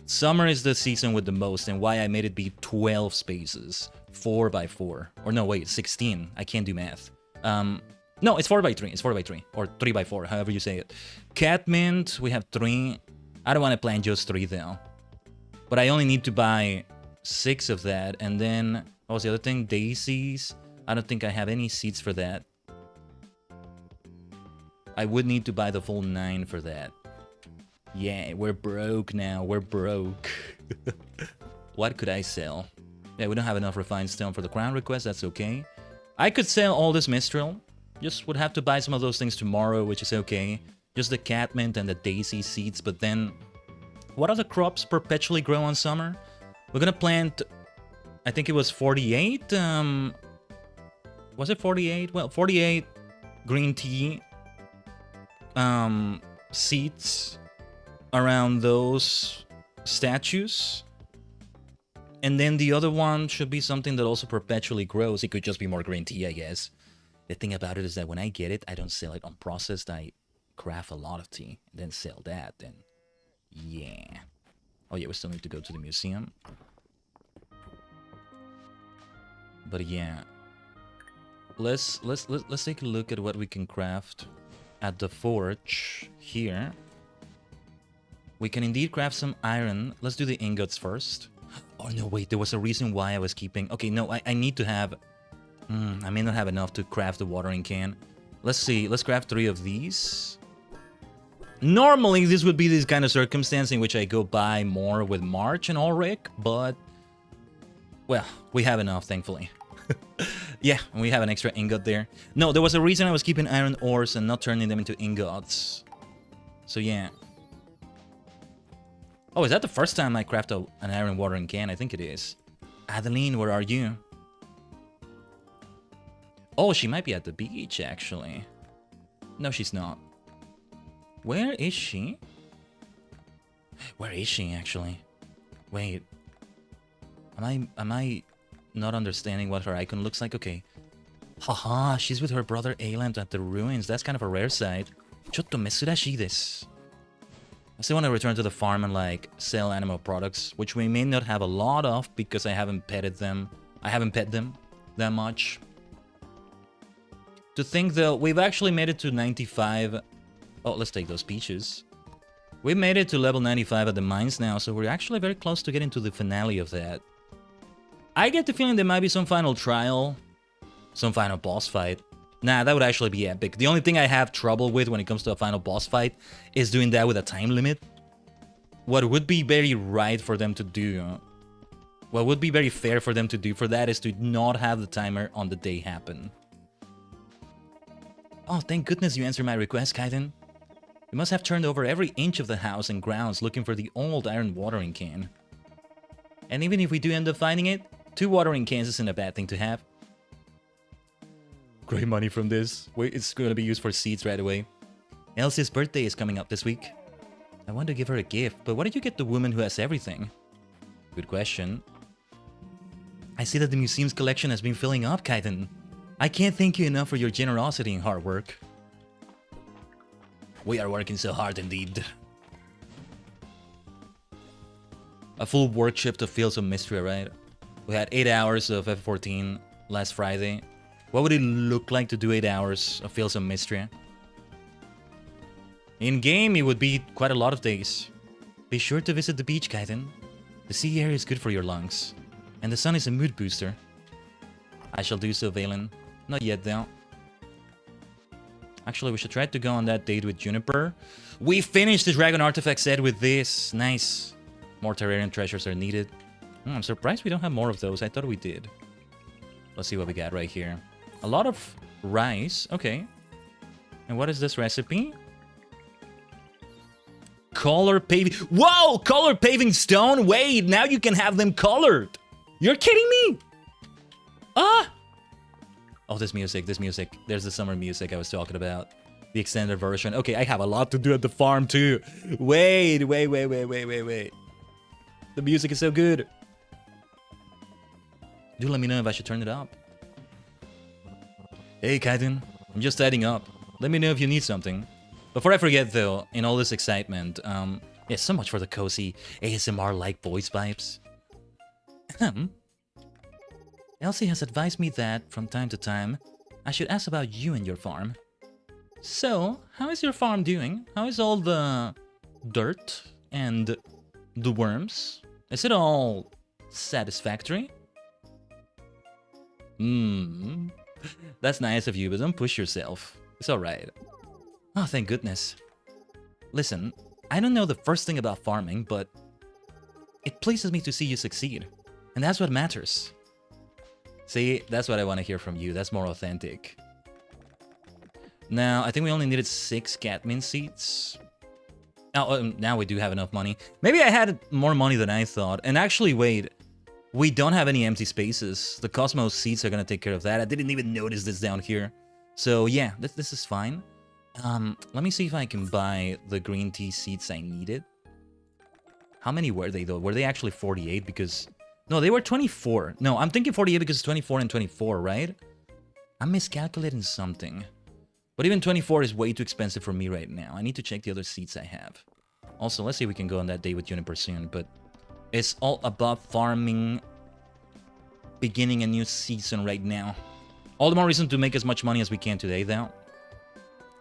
Speaker 1: Summer is the season with the most and why I made it be 12 spaces. 4 by 4. Or no, wait, 16. I can't do math. No, it's 4 by 3. It's 4 by 3. Or 3 by 4, however you say it. Catmint, we have 3. I don't want to plant just 3 though. But I only need to buy 6 of that. And then, what was the other thing? Daisies. I don't think I have any seeds for that. I would need to buy the full 9 for that. Yeah, we're broke now. We're broke. What could I sell? Yeah, we don't have enough refined stone for the crown request. That's okay. I could sell all this Mistral. Just would have to buy some of those things tomorrow, which is okay. Just the catmint and the daisy seeds, but then what other crops perpetually grow on summer? We're gonna plant, I think it was 48, was it 48? Well, 48 green tea seeds around those statues. And then the other one should be something that also perpetually grows. It could just be more green tea, I guess. The thing about it is that when I get it, I don't sell it unprocessed. I craft a lot of tea and then sell that. And yeah. Oh yeah, we still need to go to the museum. But yeah. Let's take a look at what we can craft at the forge here. We can indeed craft some iron. Let's do the ingots first. Oh no, wait, there was a reason why I was keeping... Okay, no, I need to have... I may not have enough to craft the watering can. Let's see, let's craft 3 of these. Normally, this would be this kind of circumstance in which I go buy more with March and Ulrich, but... Well, we have enough, thankfully. Yeah, we have an extra ingot there. No, there was a reason I was keeping iron ores and not turning them into ingots. So yeah. Oh, is that the first time I craft an iron watering can? I think it is. Adeline, where are you? Oh, she might be at the beach, actually. No, she's not. Where is she? Where is she, actually? Wait. Am I not understanding what her icon looks like? Okay. Haha, she's with her brother Aland at the ruins. That's kind of a rare sight. Chotto mesurashi desu. I still want to return to the farm and like sell animal products, which we may not have a lot of because I haven't petted them. I haven't pet them that much. To think though, we've actually made it to 95. Oh, let's take those peaches. We made it to level 95 at the mines now, so we're actually very close to getting to the finale of that. I get the feeling there might be some final trial, some final boss fight. Nah, that would actually be epic. The only thing I have trouble with when it comes to a final boss fight is doing that with a time limit. What would be very right for them to do What would be very fair for them to do for that is to not have the timer on the day happen. Oh, thank goodness you answered my request, Khaiden. We must have turned over every inch of the house and grounds looking for the old iron watering can. And even if we do end up finding it, 2 watering cans isn't a bad thing to have. Great money from this. Wait, it's going to be used for seeds right away. Elsie's birthday is coming up this week. I want to give her a gift, but what did you get the woman who has everything? Good question. I see that the museum's collection has been filling up, Khaiden. I can't thank you enough for your generosity and hard work. We are working so hard indeed. A full work shift of Fields of Mistria, right? We had 8 hours of F14 last Friday. What would it look like to do 8 hours of Fields of Mistria? In-game, it would be quite a lot of days. Be sure to visit the beach, Khaiden. The sea air is good for your lungs. And the sun is a mood booster. I shall do so, Valen. Not yet, though. Actually, we should try to go on that date with Juniper. We finished the Dragon Artifact set with this. Nice. More Terrarian treasures are needed. I'm surprised we don't have more of those. I thought we did. Let's see what we got right here. A lot of rice. Okay. And what is this recipe? Color paving. Whoa! Color paving stone? Wait, now you can have them colored. You're kidding me? Ah! Oh, this music. There's the summer music I was talking about. The extended version. Okay, I have a lot to do at the farm too. Wait. The music is so good. Do let me know if I should turn it up. Hey, Khaiden. I'm just adding up. Let me know if you need something. Before I forget, though, in all this excitement, yeah, so much for the cozy ASMR-like voice vibes. Elsie has advised me that, from time to time, I should ask about you and your farm. So, how is your farm doing? How is all the dirt and the worms? Is it all satisfactory? That's nice of you, but don't push yourself. It's alright. Oh, thank goodness. Listen, I don't know the first thing about farming, but it pleases me to see you succeed. And that's what matters. See, that's what I want to hear from you. That's more authentic. Now, I think we only needed 6 Catmin seeds. Oh, now we do have enough money. Maybe I had more money than I thought. And actually, wait. We don't have any empty spaces. The Cosmos seeds are going to take care of that. I didn't even notice this down here. So, yeah, this is fine. Let me see if I can buy the green tea seeds I needed. How many were they, though? Were they actually 48? Because... No, they were 24. No, I'm thinking 48 because it's 24 and 24, right? I'm miscalculating something. But even 24 is way too expensive for me right now. I need to check the other seats I have. Also, let's see if we can go on that date with Juniper soon. But it's all about farming, beginning a new season right now. All the more reason to make as much money as we can today, though.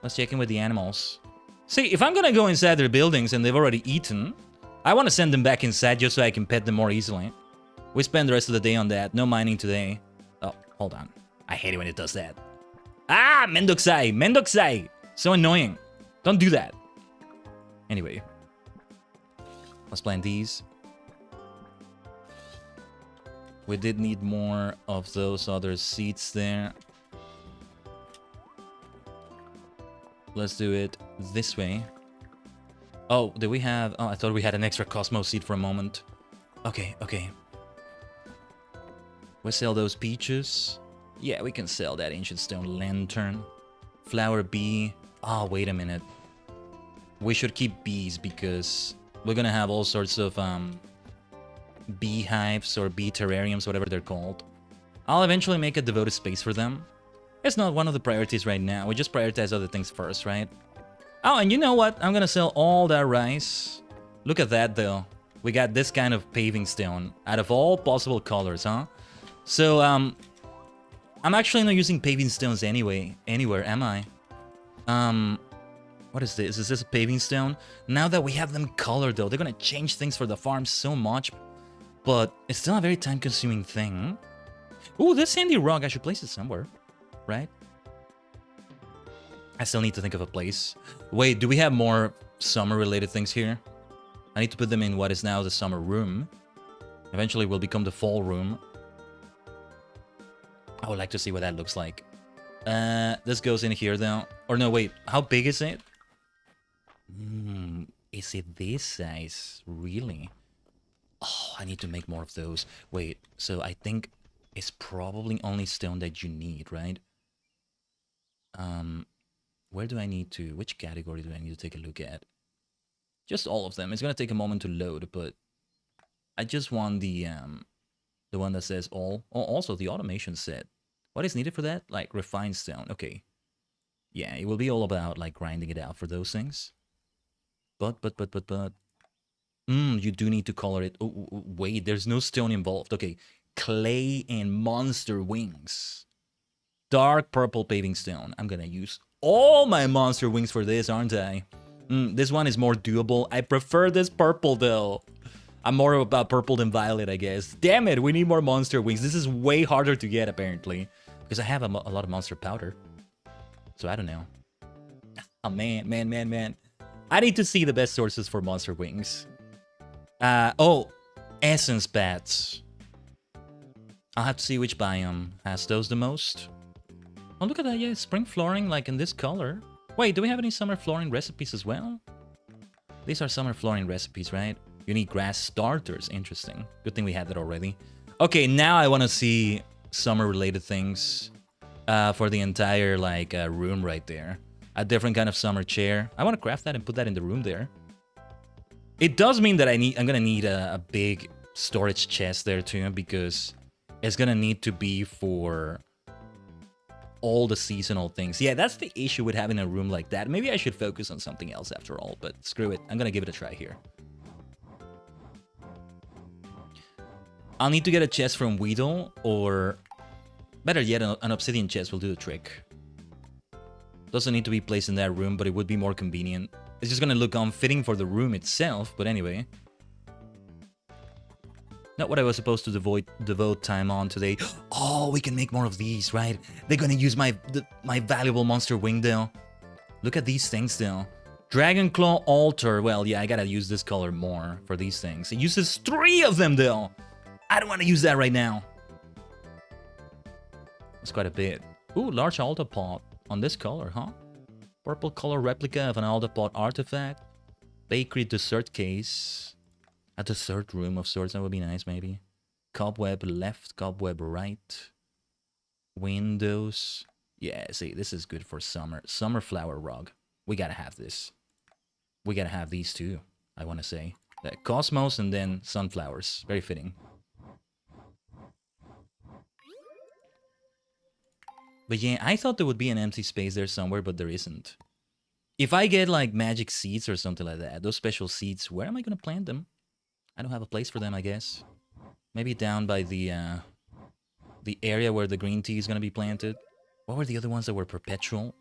Speaker 1: Let's check in with the animals. See, if I'm gonna go inside their buildings and they've already eaten, I want to send them back inside just so I can pet them more easily. We spend the rest of the day on that. No mining today. Oh, hold on. I hate it when it does that. Ah, Mendokusai! Mendokusai! So annoying. Don't do that. Anyway. Let's plant these. We did need more of those other seeds there. Let's do it this way. Oh, did we have... Oh, I thought we had an extra Cosmos seed for a moment. Okay. We sell those peaches. Yeah, we can sell that ancient stone lantern. Flower bee. Oh, wait a minute. We should keep bees because we're gonna have all sorts of beehives or bee terrariums, whatever they're called. I'll eventually make a devoted space for them. It's not one of the priorities right now. We just prioritize other things first, right? Oh, and you know what? I'm gonna sell all that rice. Look at that, though. We got this kind of paving stone out of all possible colors, huh? So, I'm actually not using paving stones anywhere, am I? What is this? Is this a paving stone? Now that we have them colored, though, they're gonna change things for the farm so much. But it's still a very time-consuming thing. Ooh, this sandy rock, I should place it somewhere, right? I still need to think of a place. Wait, do we have more summer-related things here? I need to put them in what is now the summer room. Eventually will become the fall room. I would like to see what that looks like. This goes in here though. Or no, wait. How big is it? Is it this size? Really? Oh, I need to make more of those. Wait, so I think it's probably only stone that you need, right? Where do I need to... Which category do I need to take a look at? Just all of them. It's gonna take a moment to load, but I just want the one that says all. Oh, also the automation set. What is needed for that? Like refined stone. Okay. Yeah, it will be all about like grinding it out for those things. But. You do need to color it. Oh, wait, there's no stone involved. Okay. Clay and monster wings. Dark purple paving stone. I'm gonna use all my monster wings for this, aren't I? This one is more doable. I prefer this purple though. I'm more about purple than violet, I guess. Damn it, we need more monster wings. This is way harder to get, apparently. Because I have a lot of monster powder. So I don't know. Oh, man. I need to see the best sources for monster wings. Oh, essence bats. I'll have to see which biome has those the most. Oh, look at that. Yeah, spring flooring, like in this color. Wait, do we have any summer flooring recipes as well? These are summer flooring recipes, right? You need grass starters. Interesting. Good thing we had that already. Okay, now I want to see summer-related things for the entire, like, room right there. A different kind of summer chair. I want to craft that and put that in the room there. It does mean that I'm gonna need a big storage chest there too, because it's gonna need to be for all the seasonal things. Yeah, that's the issue with having a room like that. Maybe I should focus on something else after all, but screw it. I'm gonna give it a try here. I'll need to get a chest from Weedle, or better yet, an obsidian chest will do the trick. Doesn't need to be placed in that room, but it would be more convenient. It's just gonna look unfitting for the room itself, but anyway. Not what I was supposed to devote time on today. Oh, we can make more of these, right? They're gonna use my valuable monster wing though. Look at these things though. Dragon Claw Altar. Well, yeah, I gotta use this color more for these things. It uses 3 of them though. I don't want to use that right now. That's quite a bit. Ooh, large altar pot on this color, huh? Purple color replica of an altar pot artifact. Bakery dessert case. A dessert room of sorts, that would be nice, maybe. Cobweb left, cobweb right. Windows. Yeah, see, this is good for summer. Summer flower rug. We gotta have this. We gotta have these too, I want to say. Cosmos and then sunflowers. Very fitting. But yeah, I thought there would be an empty space there somewhere, but there isn't. If I get like magic seeds or something like that, those special seeds, where am I gonna plant them? I don't have a place for them, I guess. Maybe down by the area where the green tea is gonna be planted. What were the other ones that were perpetual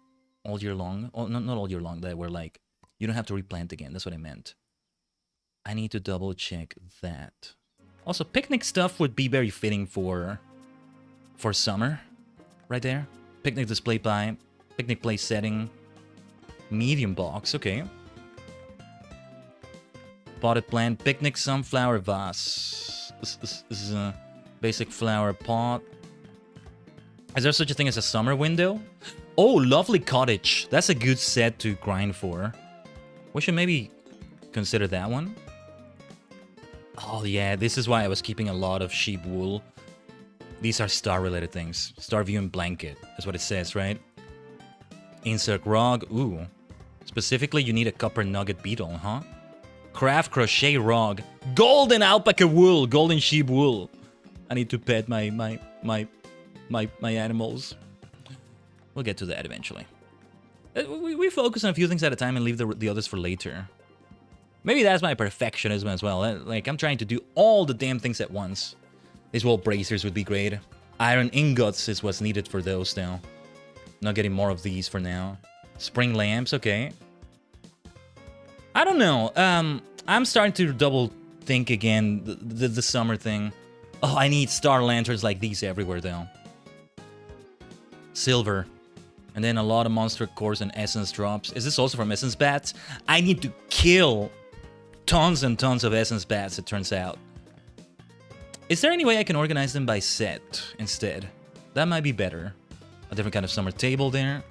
Speaker 1: all year long? Oh, no, not all year long. That were like, you don't have to replant again. That's what I meant. I need to double check that. Also, picnic stuff would be very fitting for summer. Right there. Picnic display pipe. Picnic place setting. Medium box. Okay. Potted plant. Picnic sunflower vase. This is a basic flower pot. Is there such a thing as a summer window? Oh, lovely cottage. That's a good set to grind for. We should maybe consider that one. Oh yeah, this is why I was keeping a lot of sheep wool. These are star-related things. Star view and blanket is what it says, right? Insert rug. Ooh. Specifically, you need a copper nugget beetle, huh? Craft crochet rug. Golden alpaca wool. Golden sheep wool. I need to pet my animals. We'll get to that eventually. We focus on a few things at a time and leave the others for later. Maybe that's my perfectionism as well. Like, I'm trying to do all the damn things at once. These wall bracers would be great. Iron ingots is what's needed for those now. Not getting more of these for now. Spring lamps, okay. I don't know. I'm starting to double think again the summer thing. Oh, I need star lanterns like these everywhere though. Silver. And then a lot of monster cores and essence drops. Is this also from essence bats? I need to kill tons and tons of essence bats, it turns out. Is there any way I can organize them by set instead? That might be better. A different kind of summer table there.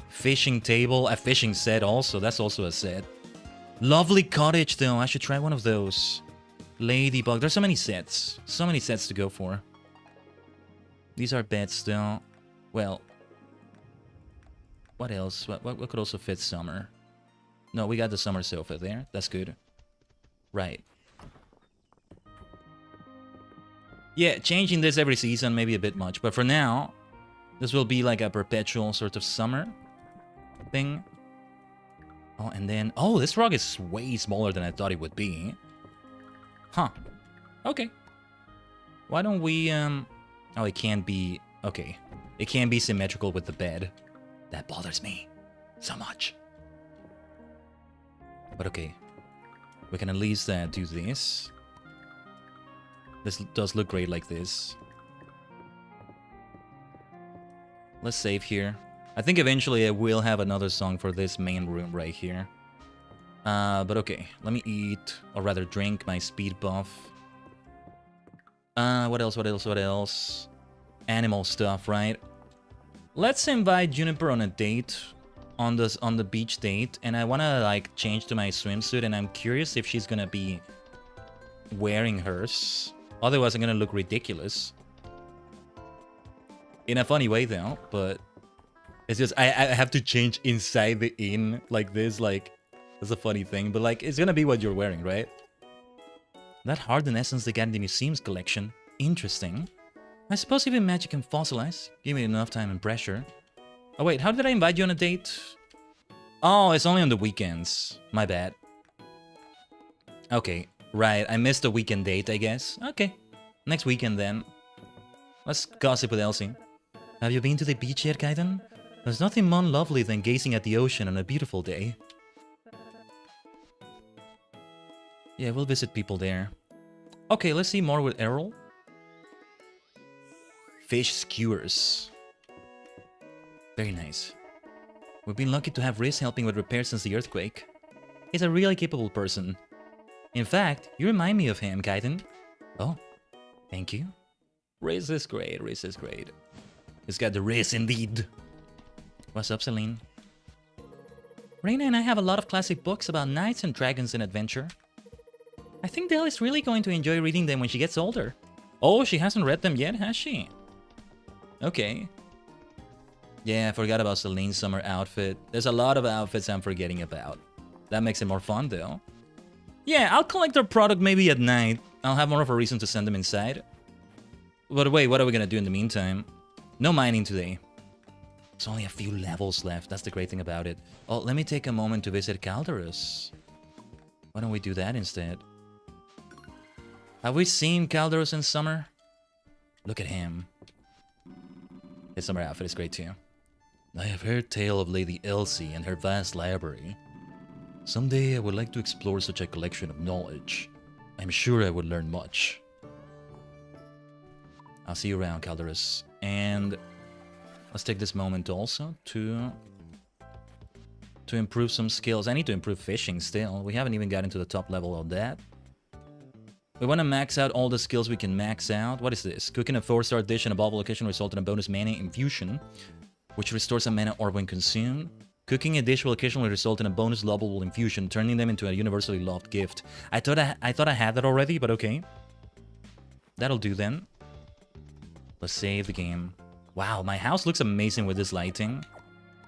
Speaker 1: Fishing table, a fishing set also. That's also a set. Lovely cottage though. I should try one of those. Ladybug. There's so many sets. So many sets to go for. These are beds though. Well. What else? What could also fit summer? No, we got the summer sofa there. That's good. Right. Yeah, changing this every season may be a bit much. But for now, this will be like a perpetual sort of summer thing. Oh, and then... Oh, this rug is way smaller than I thought it would be. Huh. Okay. Why don't we... Oh, it can't be... Okay. It can't be symmetrical with the bed. That bothers me so much. But okay. We can at least do this. This does look great like this. Let's save here. I think eventually I will have another song for this main room right here. But okay. Let me eat, or rather drink, my speed buff. What else? Animal stuff, right? Let's invite Juniper on a date. On the beach date. And I wanna, like, change to my swimsuit. And I'm curious if she's gonna be wearing hers. Otherwise, I'm gonna look ridiculous. In a funny way, though, but... It's just, I have to change inside the inn like this, like... That's a funny thing, but like, it's gonna be what you're wearing, right? That hardened essence they got in the museum's collection. Interesting. I suppose even magic can fossilize. Give me enough time and pressure. Oh wait, how did I invite you on a date? Oh, it's only on the weekends. My bad. Okay. Right, I missed a weekend date, I guess. Okay, next weekend then. Let's gossip with Elsie. Have you been to the beach yet, Khaiden? There's nothing more lovely than gazing at the ocean on a beautiful day. Yeah, we'll visit people there. Okay, let's see more with Errol. Fish skewers. Very nice. We've been lucky to have Riz helping with repairs since the earthquake. He's a really capable person. In fact, you remind me of him, Khaiden. Oh, thank you. Riz is great, Riz is great. He's got the Riz indeed. What's up, Celine? Reina and I have a lot of classic books about knights and dragons and adventure. I think Dell is really going to enjoy reading them when she gets older. Oh, she hasn't read them yet, has she? Okay. Yeah, I forgot about Celine's summer outfit. There's a lot of outfits I'm forgetting about. That makes it more fun, though. Yeah, I'll collect their product maybe at night. I'll have more of a reason to send them inside. But wait, what are we gonna do in the meantime? No mining today. There's only a few levels left. That's the great thing about it. Oh, let me take a moment to visit Calderus. Why don't we do that instead? Have we seen Calderus in summer? Look at him. His summer outfit is great too. I have heard tale of Lady Elsie and her vast library. Someday I would like to explore such a collection of knowledge. I'm sure I would learn much. I'll see you around, Calderus. And let's take this moment also to improve some skills. I need to improve fishing still. We haven't even gotten to the top level of that. We want to max out all the skills we can max out. What is this? Cooking a 4-star dish in a bubble location result in a bonus mana infusion, which restores a mana orb when consumed. Cooking a dish will occasionally result in a bonus lovable infusion, turning them into a universally loved gift. I thought I had that already, but okay. That'll do then. Let's save the game. Wow, my house looks amazing with this lighting.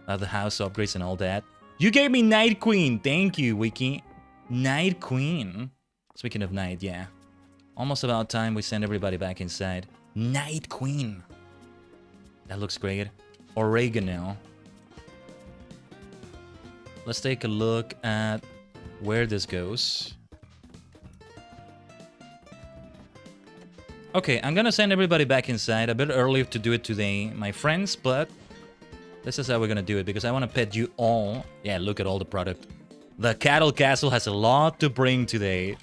Speaker 1: The house upgrades and all that. You gave me Night Queen! Thank you, Wiki. Night Queen. Speaking of night, yeah. Almost about time we send everybody back inside. Night Queen. That looks great. Oregano. Let's take a look at where this goes. Okay, I'm gonna send everybody back inside. A bit early to do it today, my friends, but this is how we're gonna do it because I want to pet you all. Yeah, look at all the product. The Cattle Castle has a lot to bring today.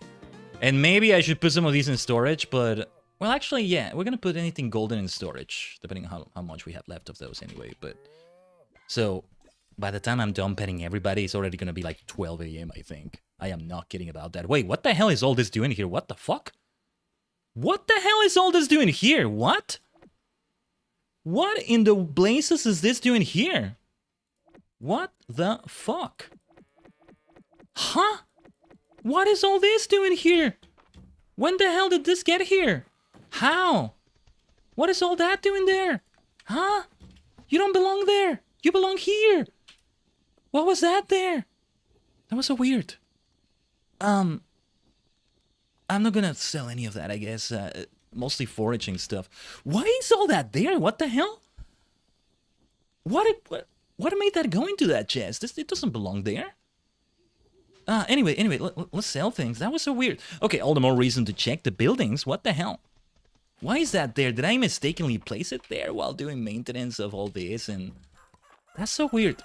Speaker 1: And maybe I should put some of these in storage, but... Well, actually, yeah, we're gonna put anything golden in storage, depending on how much we have left of those anyway, but... So, by the time I'm done petting everybody, it's already gonna be like 12 AM, I think. I am not kidding about that. Wait, what the hell is all this doing here? What the fuck? What the hell is all this doing here? What? What in the blazes is this doing here? What the fuck? Huh? What is all this doing here? When the hell did this get here? How? What is all that doing there? Huh? You don't belong there. You belong here. What was that there? That was so weird. I'm not gonna sell any of that, I guess. Mostly foraging stuff. Why is all that there? What the hell? What made that go into that chest? It doesn't belong there. Anyway, let's sell things. That was so weird. Okay, all the more reason to check the buildings. What the hell? Why is that there? Did I mistakenly place it there while doing maintenance of all this? And that's so weird.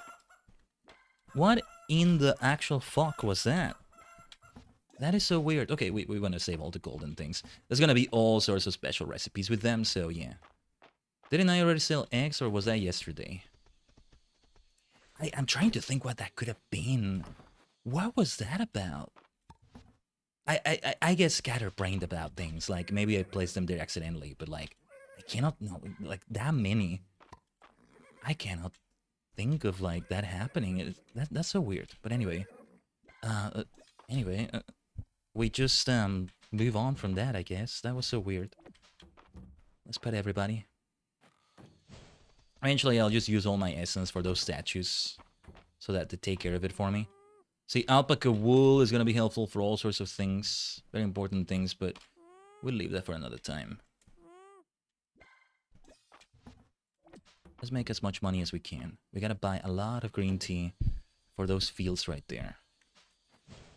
Speaker 1: What in the actual fuck was that? That is so weird. Okay, we want to save all the golden things. There's gonna be all sorts of special recipes with them, so yeah. Didn't I already sell eggs, or was that yesterday? I'm trying to think what that could have been. What was that about? I get scatterbrained about things. Like, maybe I placed them there accidentally, but like, I cannot know, like, that many. I cannot think of, like, that happening. That's so weird. But anyway. We just, move on from that, I guess. That was so weird. Let's pet everybody. Eventually, I'll just use all my essence for those statues, so that they take care of it for me. See, alpaca wool is gonna be helpful for all sorts of things. Very important things, but we'll leave that for another time. Let's make as much money as we can. We gotta buy a lot of green tea for those fields right there.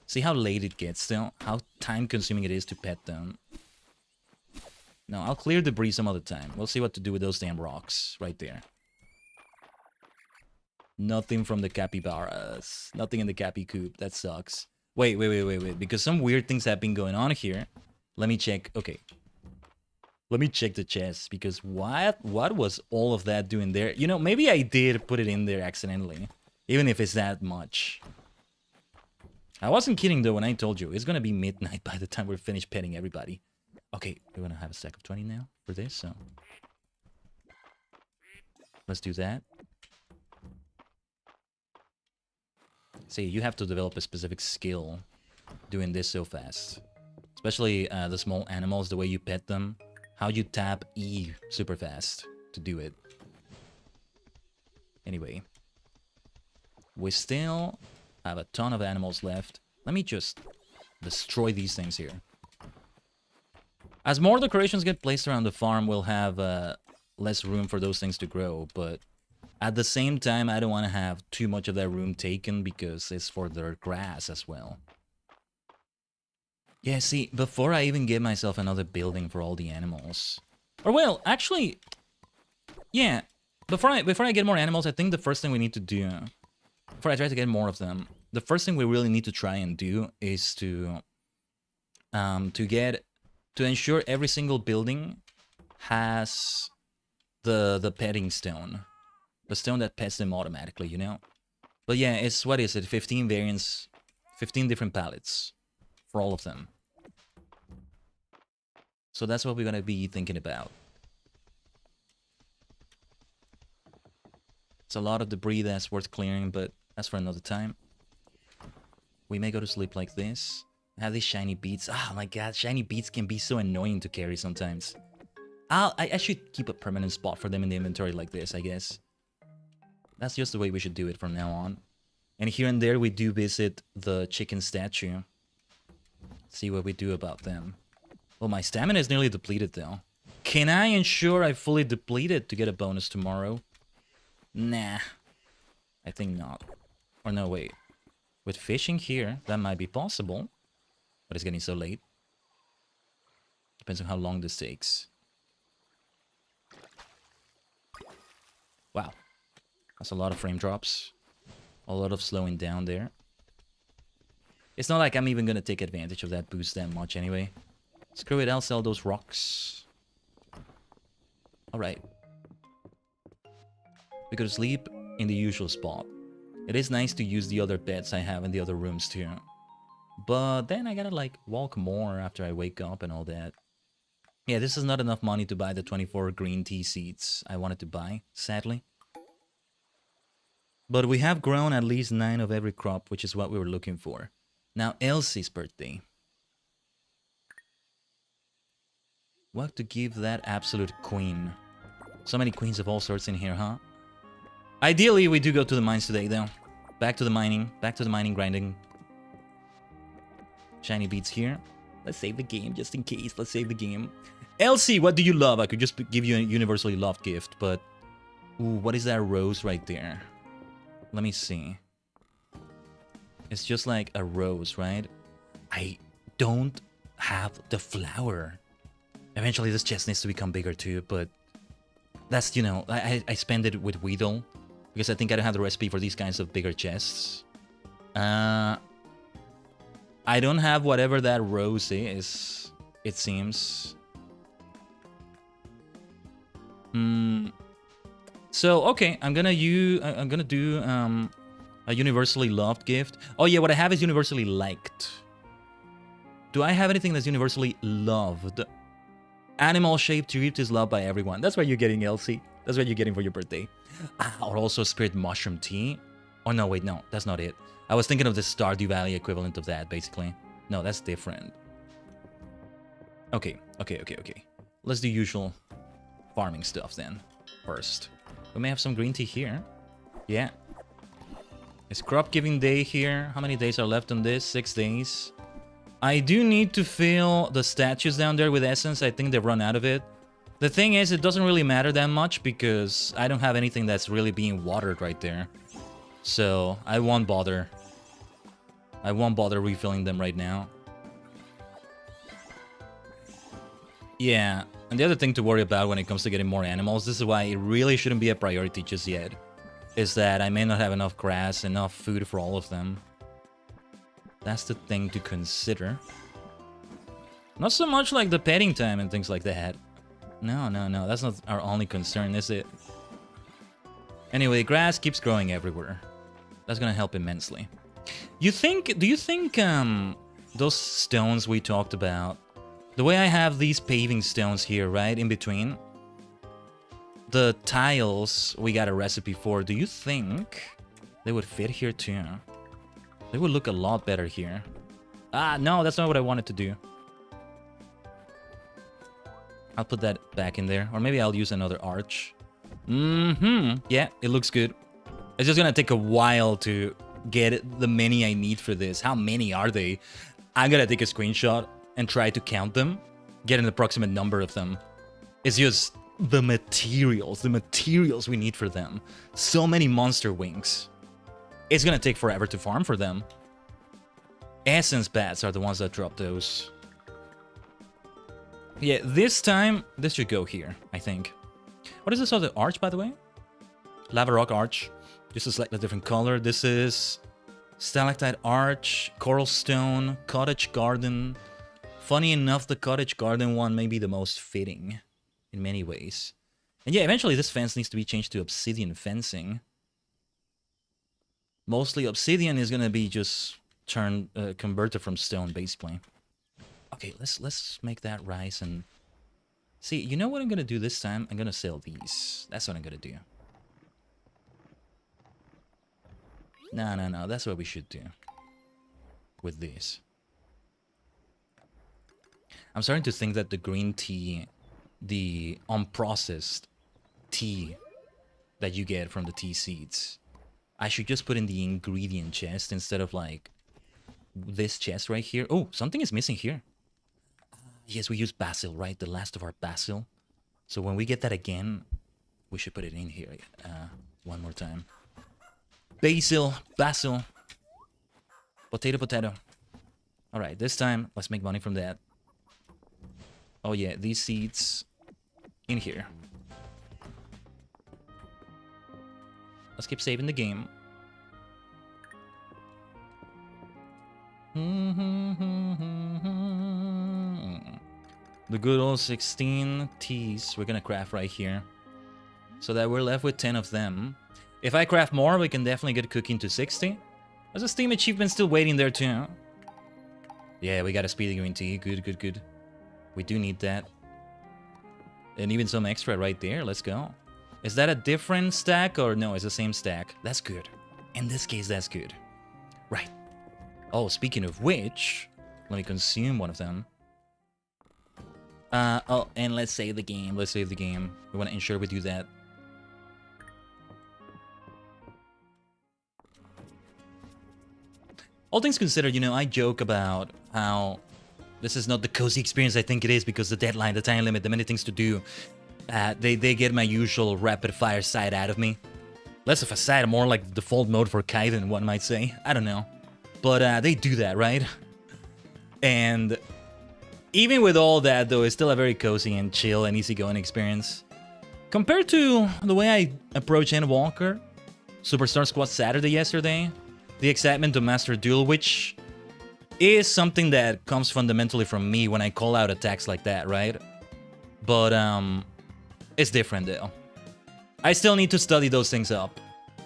Speaker 1: See how late it gets still? How time-consuming it is to pet them. No, I'll clear debris some other time. We'll see what to do with those damn rocks right there. Nothing from the capybaras. Nothing in the cappy coop. That sucks. Wait. Because some weird things have been going on here. Let me check. Okay. Let me check the chest. Because what was all of that doing there? You know, maybe I did put it in there accidentally. Even if it's that much. I wasn't kidding though when I told you. It's gonna be midnight by the time we're finished petting everybody. Okay, we're gonna have a stack of 20 now for this, so... Let's do that. See, you have to develop a specific skill doing this so fast. Especially the small animals, the way you pet them. How you tap E super fast to do it. Anyway. We still have a ton of animals left. Let me just destroy these things here. As more decorations get placed around the farm, we'll have less room for those things to grow, but at the same time, I don't want to have too much of that room taken because it's for their grass as well. Yeah, see, before I even give myself another building for all the animals... Or well, actually... Yeah, before I get more animals, I think the first thing we need to do... Before I try to get more of them, the first thing we really need to try and do is to ensure every single building has the petting stone. The stone that pets them automatically, you know? But yeah, it's, what is it, 15 variants, 15 different palettes for all of them. So that's what we're gonna be thinking about. It's a lot of debris that's worth clearing, but that's for another time. We may go to sleep like this. I have these shiny beads. Oh my god, shiny beads can be so annoying to carry sometimes. I should keep a permanent spot for them in the inventory like this, I guess. That's just the way we should do it from now on. And here and there we do visit the chicken statue. See what we do about them. Well, my stamina is nearly depleted though. Can I ensure I fully deplete it to get a bonus tomorrow? Nah. I think not. Or no, wait. With fishing here, that might be possible. But it's getting so late. Depends on how long this takes. Wow. That's a lot of frame drops. A lot of slowing down there. It's not like I'm even gonna take advantage of that boost that much anyway. Screw it, I'll sell those rocks. Alright. We go to sleep in the usual spot. It is nice to use the other beds I have in the other rooms too. But then I gotta like walk more after I wake up and all that. Yeah, this is not enough money to buy the 24 green tea seeds I wanted to buy, sadly. But we have grown at least 9 of every crop, which is what we were looking for. Now, Elsie's birthday. What to give that absolute queen? So many queens of all sorts in here, huh? Ideally, we do go to the mines today, though. Back to the mining grinding. Shiny beads here. Let's save the game, just in case. Let's save the game. Elsie, what do you love? I could just give you a universally loved gift, but... Ooh, what is that rose right there? Let me see. It's just like a rose, right? I don't have the flower. Eventually, this chest needs to become bigger too, but... That's, you know, I spend it with Weedle. Because I think I don't have the recipe for these kinds of bigger chests. I don't have whatever that rose is, it seems. So, okay, I'm gonna do a universally loved gift. Oh yeah, what I have is universally liked. Do I have anything that's universally loved? Animal-shaped treat is loved by everyone. That's what you're getting, Elsie. That's what you're getting for your birthday. Or also spirit mushroom tea. Oh no, wait, no, that's not it. I was thinking of the Stardew Valley equivalent of that, basically. No, that's different. Okay. Let's do usual farming stuff then, first. We may have some green tea here. Yeah. It's crop giving day here. How many days are left on this? 6 days. I do need to fill the statues down there with essence. I think they've run out of it. The thing is, it doesn't really matter that much because I don't have anything that's really being watered right there. So, I won't bother. I won't bother refilling them right now. Yeah, and the other thing to worry about when it comes to getting more animals, this is why it really shouldn't be a priority just yet, is that I may not have enough grass, enough food for all of them. That's the thing to consider. Not so much like the petting time and things like that. No, that's not our only concern, is it? Anyway, grass keeps growing everywhere. That's gonna help immensely. Do you think those stones we talked about, the way I have these paving stones here, right, in between, the tiles we got a recipe for, do you think they would fit here too? They would look a lot better here. Ah, no, that's not what I wanted to do. I'll put that back in there. Or maybe I'll use another arch. Yeah, it looks good. It's just gonna take a while to get the many I need for this. How many are they? I'm gonna take a screenshot and try to count them. Get an approximate number of them. It's just the materials we need for them. So many monster wings. It's gonna take forever to farm for them. Essence bats are the ones that drop those. Yeah, this time, this should go here, I think. What is this other arch, by the way? Lava rock arch. Just a slightly different color. This is stalactite arch, coral stone, cottage garden. Funny enough, the cottage garden one may be the most fitting in many ways. And yeah, eventually this fence needs to be changed to obsidian fencing. Mostly obsidian is gonna be just converted from stone, basically. Okay, let's make that rise and see. You know what I'm gonna do this time? I'm gonna sell these. That's what I'm gonna do. No. That's what we should do with these. I'm starting to think that the green tea, the unprocessed tea that you get from the tea seeds, I should just put in the ingredient chest instead of like this chest right here. Oh, something is missing here. Yes, we use basil, right? The last of our basil. So when we get that again, we should put it in here one more time. Basil. Potato. All right, this time, let's make money from that. Oh yeah, these seeds in here. Let's keep saving the game. The good old 16 teas we're gonna craft right here. So that we're left with 10 of them. If I craft more, we can definitely get cooking to 60. There's a Steam achievement still waiting there too. Yeah, we got a speedy green tea. Good. We do need that. And even some extra right there. Let's go. Is that a different stack or no? It's the same stack. That's good. In this case, that's good. Right. Oh, speaking of which, let me consume one of them. Oh, and let's save the game. Let's save the game. We want to ensure we do that. All things considered, you know, I joke about how this is not the cozy experience I think it is because the deadline, the time limit, the many things to do. They get my usual rapid fire side out of me. Less of a side, more like the default mode for Khaiden, one might say. I don't know. But they do that, right? And even with all that, though, it's still a very cozy and chill and easygoing experience. Compared to the way I approach Endwalker, Superstar Squad Saturday yesterday, the excitement to Master Duel, which is something that comes fundamentally from me when I call out attacks like that, right? But, it's different, though. I still need to study those things up.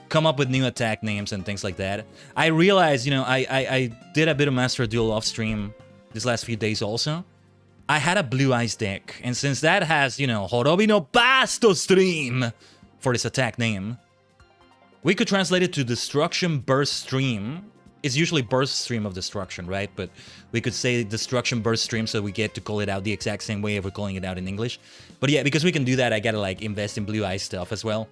Speaker 1: Come up with new attack names and things like that. I realized, you know, I did a bit of Master Duel off stream these last few days also. I had a Blue Eyes deck, and since that has, you know, Horobi no Basto Stream for this attack name, we could translate it to Destruction Burst Stream. It's usually Burst Stream of Destruction, right? But we could say Destruction Burst Stream so we get to call it out the exact same way if we're calling it out in English. But yeah, because we can do that, I gotta like invest in Blue Eyes stuff as well.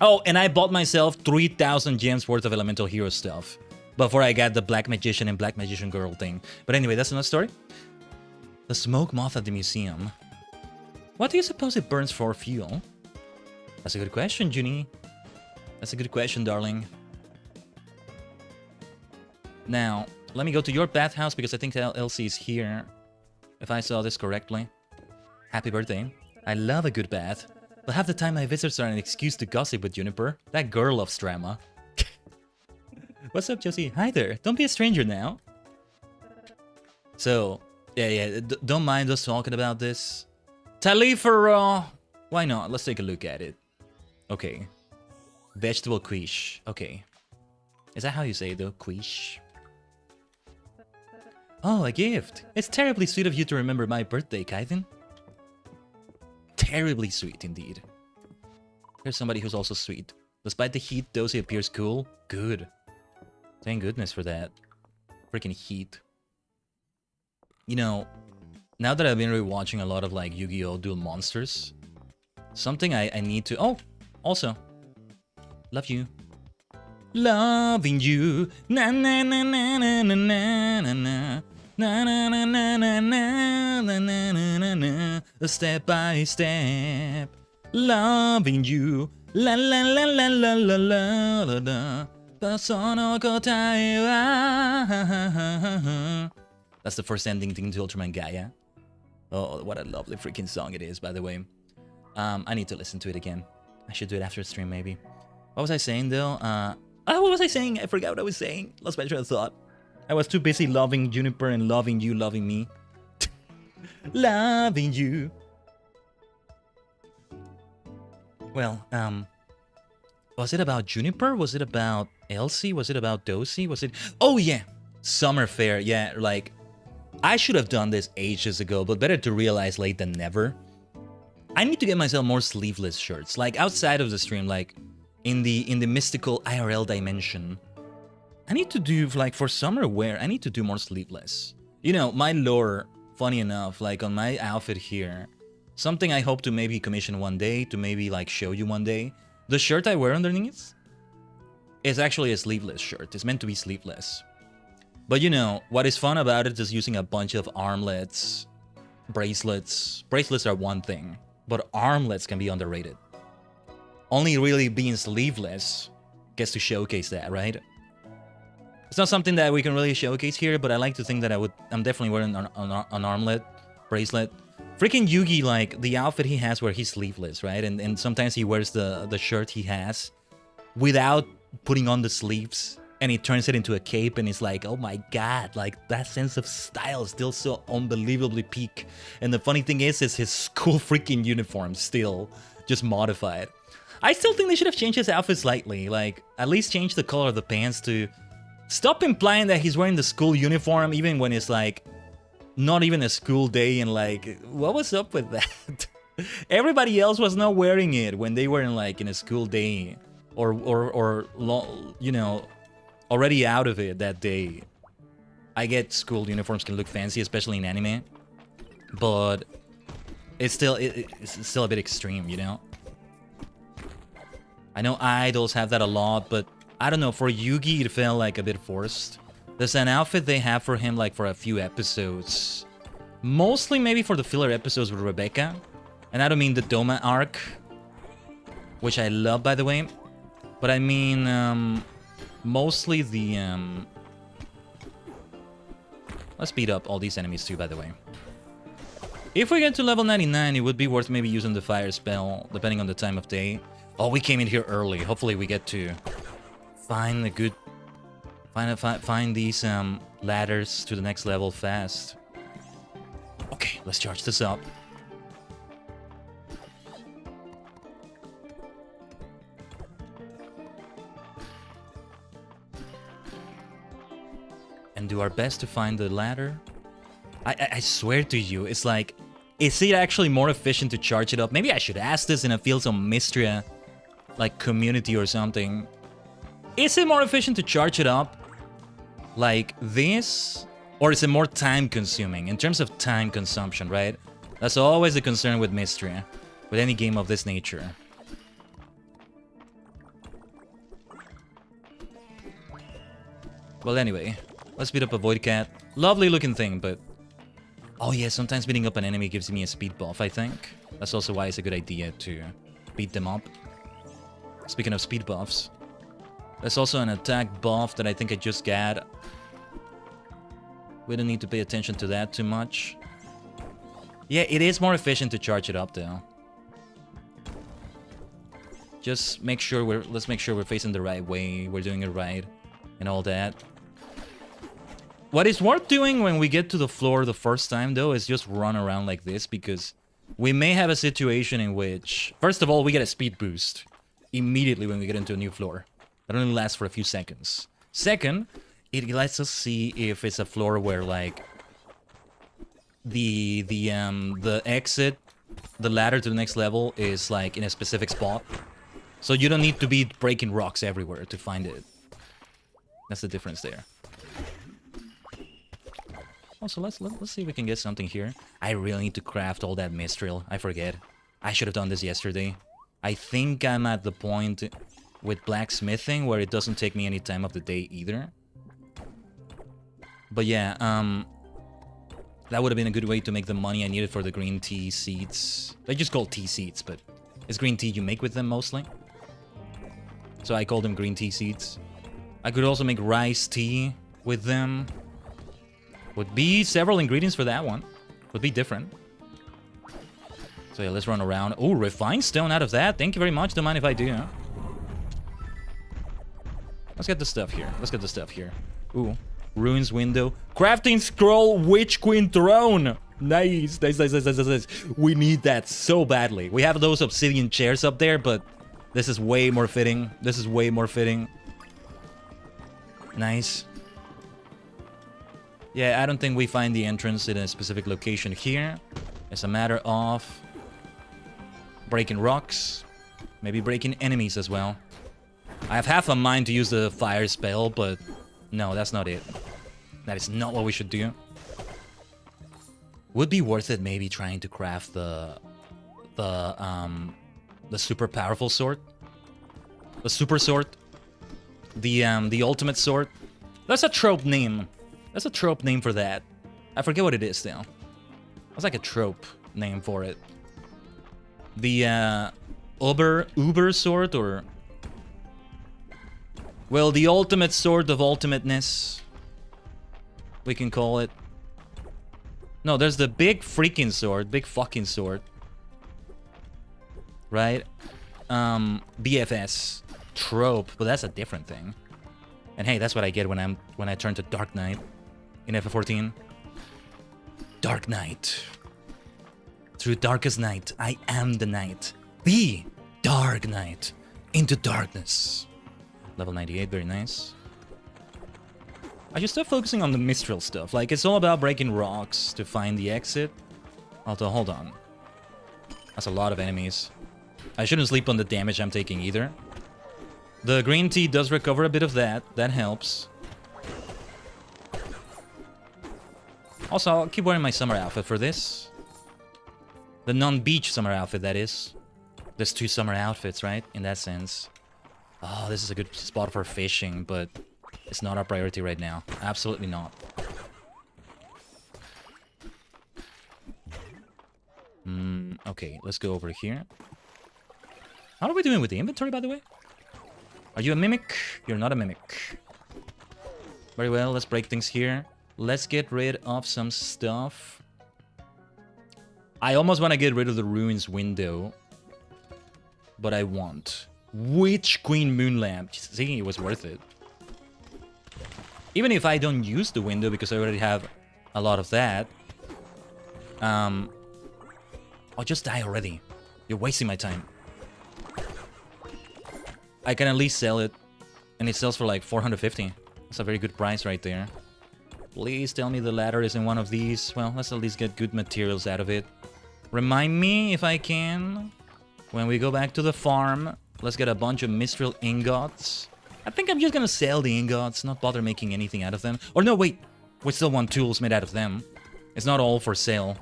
Speaker 1: Oh, and I bought myself 3,000 gems worth of Elemental Hero stuff before I got the Black Magician and Black Magician Girl thing. But anyway, that's another story. The smoke moth at the museum. What do you suppose it burns for fuel? That's a good question, Junie. That's a good question, darling. Now, let me go to your bathhouse because I think Elsie is here. If I saw this correctly. Happy birthday. I love a good bath. But half the time my visitors are an excuse to gossip with Juniper. That girl loves drama. What's up, Josie? Hi there. Don't be a stranger now. So, yeah, don't mind us talking about this. Talifera! Why not? Let's take a look at it. Okay. Vegetable quiche. Okay. Is that how you say it though? Quiche? Oh, a gift. It's terribly sweet of you to remember my birthday, Khaiden. Terribly sweet indeed. There's somebody who's also sweet. Despite the heat, Dozy appears cool. Good. Thank goodness for that. Freaking heat. You know, now that I've been rewatching a lot of like Yu-Gi-Oh! Duel Monsters, something I need to... Oh, also. Love you. Loving you. Na na na na na na na na. Na na na na na na na na na na. Step by step. Loving you. La la la la la la la la la. That's the first ending thing to Ultraman Gaia. Oh, what a lovely freaking song it is, by the way. I need to listen to it again. I should do it after stream, maybe. What was I saying, though? What was I saying? I forgot what I was saying. Lost my train of thought. I was too busy loving Juniper and loving you, loving me. Loving you. Well, was it about Juniper? Was it about Elsie? Was it about Dozy? Was it... Oh, yeah. Summer Fair. Yeah, like... I should have done this ages ago, but better to realize late than never. I need to get myself more sleeveless shirts. Like, outside of the stream, like... In the mystical IRL dimension. I need to do, like, for summer wear, I need to do more sleeveless. You know, my lore, funny enough, like, on my outfit here... Something I hope to maybe commission one day, to maybe, like, show you one day. The shirt I wear underneath is actually a sleeveless shirt. It's meant to be sleeveless. But, you know, what is fun about it is using a bunch of armlets, bracelets. Bracelets are one thing, but armlets can be underrated. Only really being sleeveless gets to showcase that, right? It's not something that we can really showcase here, but I like to think that I'm definitely wearing an armlet, bracelet. Freaking Yugi, like, the outfit he has where he's sleeveless, right? And sometimes he wears the shirt he has without putting on the sleeves. And he turns it into a cape and it's like, oh my god, like, that sense of style is still so unbelievably peak. And the funny thing is his school freaking uniform still just modified. I still think they should have changed his outfit slightly. Like, at least change the color of the pants to stop implying that he's wearing the school uniform even when it's like... Not even a school day and like, what was up with that? Everybody else was not wearing it when they were in a school day, or you know, already out of it that day. I get school uniforms can look fancy, especially in anime, but it's still a bit extreme, you know. I know idols have that a lot, but I don't know, for Yugi it felt like a bit forced. There's an outfit they have for him like for a few episodes. Mostly maybe for the filler episodes with Rebecca. And I don't mean the Doma arc, which I love, by the way. But I mean, mostly the, Let's beat up all these enemies too, by the way. If we get to level 99, it would be worth maybe using the fire spell, depending on the time of day. Oh, we came in here early. Hopefully we get to find a good... Find these ladders to the next level fast. Okay, let's charge this up. And do our best to find the ladder. I swear to you, it's like... Is it actually more efficient to charge it up? Maybe I should ask this in a Fields of Mistria, like, community or something. Is it more efficient to charge it up like this? Or is it more time-consuming? In terms of time consumption, right? That's always a concern with Mistria. With any game of this nature. Well, anyway. Let's beat up a Void Cat. Lovely looking thing, but... Oh yeah, sometimes beating up an enemy gives me a speed buff, I think. That's also why it's a good idea to beat them up. Speaking of speed buffs. There's also an attack buff that I think I just got. We don't need to pay attention to that too much. Yeah, it is more efficient to charge it up though. Just make sure let's make sure we're facing the right way, we're doing it right, and all that. What is worth doing when we get to the floor the first time, though, is just run around like this, because we may have a situation in which, first of all, we get a speed boost immediately when we get into a new floor. That only lasts for a few seconds. Second, it lets us see if it's a floor where, like, the exit, the ladder to the next level is, like, in a specific spot. So you don't need to be breaking rocks everywhere to find it. That's the difference there. Also, let's see if we can get something here. I really need to craft all that Mistral. I forget. I should have done this yesterday. I think I'm at the point with blacksmithing where it doesn't take me any time of the day either. But yeah, that would have been a good way to make the money I needed for the green tea seeds. They're just called tea seeds, but it's green tea you make with them mostly. So I call them green tea seeds. I could also make rice tea with them. Would be several ingredients for that one. Would be different. So yeah, let's run around. Oh, refined stone out of that. Thank you very much. Don't mind if I do. Huh? Let's get the stuff here. Let's get the stuff here. Ooh. Ruins window. Crafting scroll. Witch Queen throne. Nice. Nice, nice, nice, nice, nice. We need that so badly. We have those obsidian chairs up there, but this is way more fitting. This is way more fitting. Nice. Yeah, I don't think we find the entrance in a specific location here. It's a matter of breaking rocks, maybe breaking enemies as well. I have half a mind to use the fire spell, but no, that's not it. That is not what we should do. Would be worth it maybe trying to craft the super powerful sword, the super sword, the ultimate sword. That's a trope name. That's a trope name for that. I forget what it is now. That's like a trope name for it. The Uber sword, or well, the ultimate sword of ultimateness, we can call it. No, there's the big freaking sword, big fucking sword, right? BFS trope, but that's a different thing. And hey, that's what I get when I turn to Dark Knight in FF14. Dark Knight. Through darkest night, I am the night. The Dark Knight. Into darkness. Level 98, very nice. I should start focusing on the Mistral stuff. Like, it's all about breaking rocks to find the exit. Although, hold on. That's a lot of enemies. I shouldn't sleep on the damage I'm taking either. The green tea does recover a bit of that. That helps. Also, I'll keep wearing my summer outfit for this. The non-beach summer outfit, that is. There's 2 summer outfits, right? In that sense. Oh, this is a good spot for fishing, but it's not our priority right now. Absolutely not. Okay, let's go over here. How are we doing with the inventory, by the way? Are you a mimic? You're not a mimic. Very well, let's break things here. Let's get rid of some stuff. I almost want to get rid of the ruins window. But I won't. Witch Queen Moon Lamp. Thinking it was worth it. Even if I don't use the window because I already have a lot of that. I'll just die already. You're wasting my time. I can at least sell it. And it sells for like 450. That's a very good price right there. Please tell me the ladder is in one of these. Well, let's at least get good materials out of it. Remind me if I can. When we go back to the farm, let's get a bunch of Mistral ingots. I think I'm just gonna sell the ingots, not bother making anything out of them. Or no, wait. We still want tools made out of them. It's not all for sale.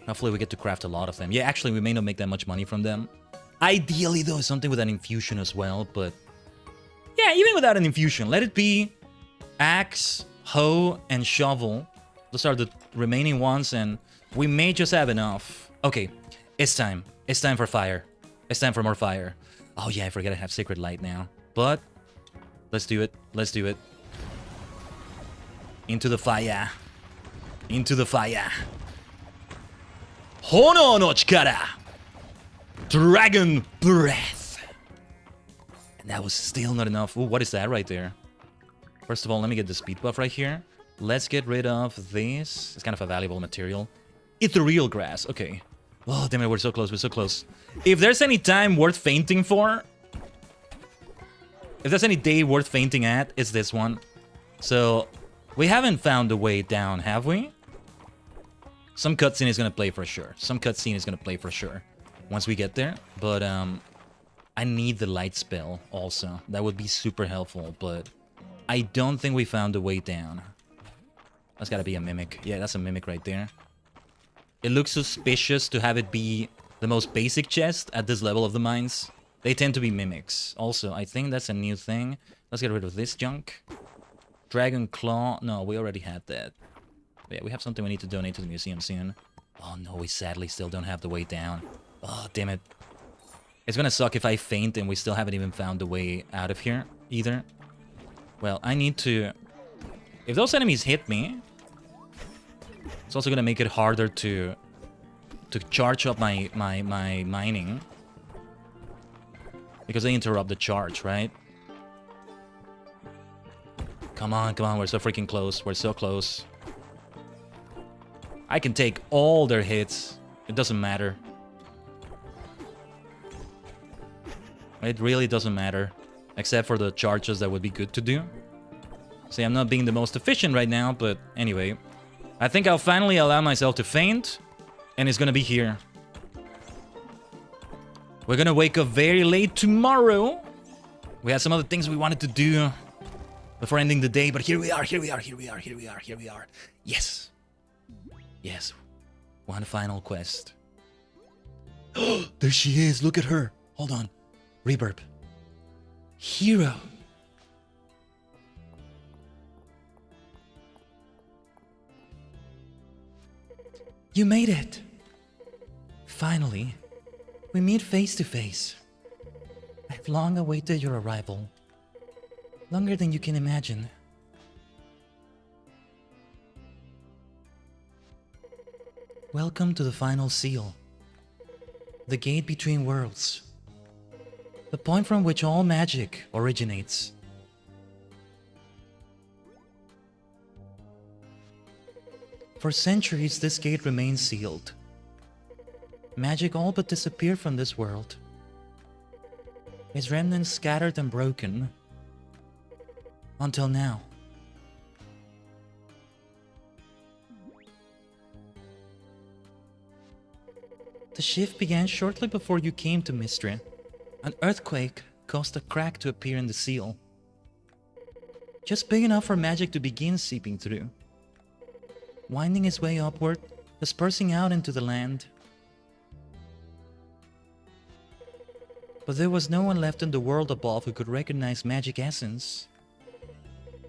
Speaker 1: Hopefully we get to craft a lot of them. Yeah, actually, we may not make that much money from them. Ideally, though, something with an infusion as well, but... yeah, even without an infusion, let it be axe, hoe, and shovel. Those are the remaining ones, and we may just have enough. Okay, it's time. It's time for fire. It's time for more fire. Oh yeah, I forget I have Sacred Light now. But, let's do it. Let's do it. Into the fire. Into the fire. Hono no chikara! Dragon Breath! And that was still not enough. Ooh, what is that right there? First of all, let me get the speed buff right here. Let's get rid of this. It's kind of a valuable material. Ethereal grass. Okay. Oh, damn it, we're so close. We're so close. If there's any time worth fainting for... if there's any day worth fainting at, it's this one. So, we haven't found a way down, have we? Some cutscene is gonna play for sure. Some cutscene is gonna play for sure. Once we get there. But, I need the light spell also. That would be super helpful, but... I don't think we found a way down. That's gotta be a mimic. Yeah, that's a mimic right there. It looks suspicious to have it be the most basic chest at this level of the mines. They tend to be mimics. Also, I think that's a new thing. Let's get rid of this junk. Dragon Claw. No, we already had that. But yeah, we have something we need to donate to the museum soon. Oh no, we sadly still don't have the way down. Oh, damn it. It's gonna suck if I faint and we still haven't even found the way out of here either. Well, I need to... if those enemies hit me... it's also gonna make it harder to charge up my mining. Because they interrupt the charge, right? Come on, come on, we're so freaking close. We're so close. I can take all their hits. It doesn't matter. It really doesn't matter. Except for the charges that would be good to do. See, I'm not being the most efficient right now, but anyway. I think I'll finally allow myself to faint. And it's gonna be here. We're gonna wake up very late tomorrow. We had some other things we wanted to do before ending the day, but here we are, here we are, here we are, here we are, here we are. Yes. Yes. One final quest. There she is, look at her. Hold on. Reburb. Hero. You made it. Finally, we meet face to face. I've long awaited your arrival. Longer than you can imagine. Welcome to the final seal. The gate between worlds. The point from which all magic originates. For centuries, this gate remained sealed. Magic all but disappeared from this world. Its remnants scattered and broken. Until now. shift began shortly before you came to Mistria. An earthquake caused a crack to appear in the seal. Just big enough for magic to begin seeping through. Winding its way upward, dispersing out into the land. But there was no one left in the world above who could recognize magic essence.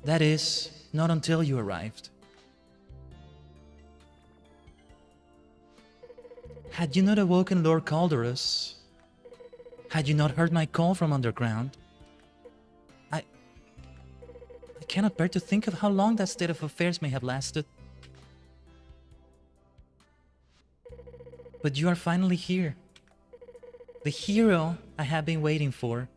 Speaker 1: That is, not until you arrived. Had you not awoken Lord Calderus, had you not heard my call from underground, I cannot bear to think of how long that state of affairs may have lasted. But you are finally here. The hero I have been waiting for.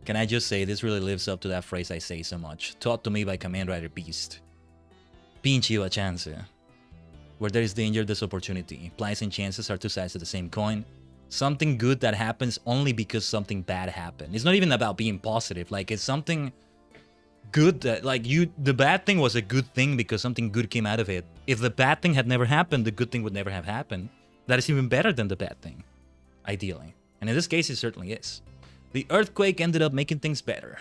Speaker 1: Can I just say, this really lives up to that phrase I say so much, taught to me by Kamen Rider Beast. Pinch you a chance. Where there is danger, there's opportunity. Plies and chances are two sides of the same coin. Something good that happens only because something bad happened. It's not even about being positive. Like, it's something good that, like, the bad thing was a good thing because something good came out of it. If the bad thing had never happened, the good thing would never have happened. That is even better than the bad thing, ideally. And in this case, it certainly is. The earthquake ended up making things better.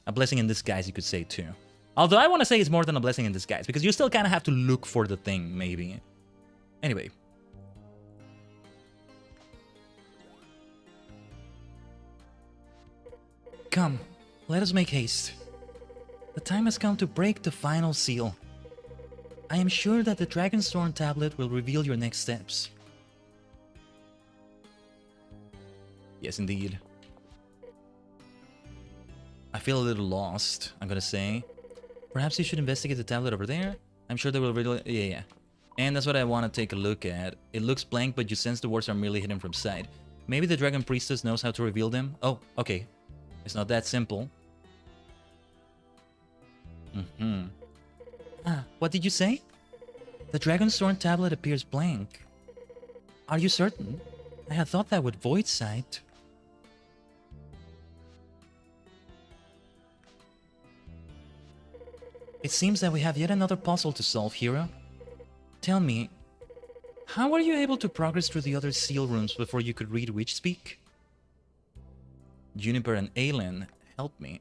Speaker 1: A blessing in disguise, you could say, too. Although I want to say it's more than a blessing in disguise, because you still kind of have to look for the thing, maybe. Anyway. Come, let us make haste. The time has come to break the final seal. I am sure that the Dragonstone tablet will reveal your next steps. Yes, indeed. I feel a little lost, I'm gonna say. Perhaps you should investigate the tablet over there. I'm sure they will really... Yeah. And that's what I want to take a look at. It looks blank, but you sense the words are merely hidden from sight. Maybe the Dragon Priestess knows how to reveal them? Oh, okay. It's not that simple. What did you say? The Dragonstone tablet appears blank. Are you certain? I had thought that would void sight. It seems that we have yet another puzzle to solve, hero. Tell me, how were you able to progress through the other seal rooms before you could read witch speak? Juniper and Aelin helped me.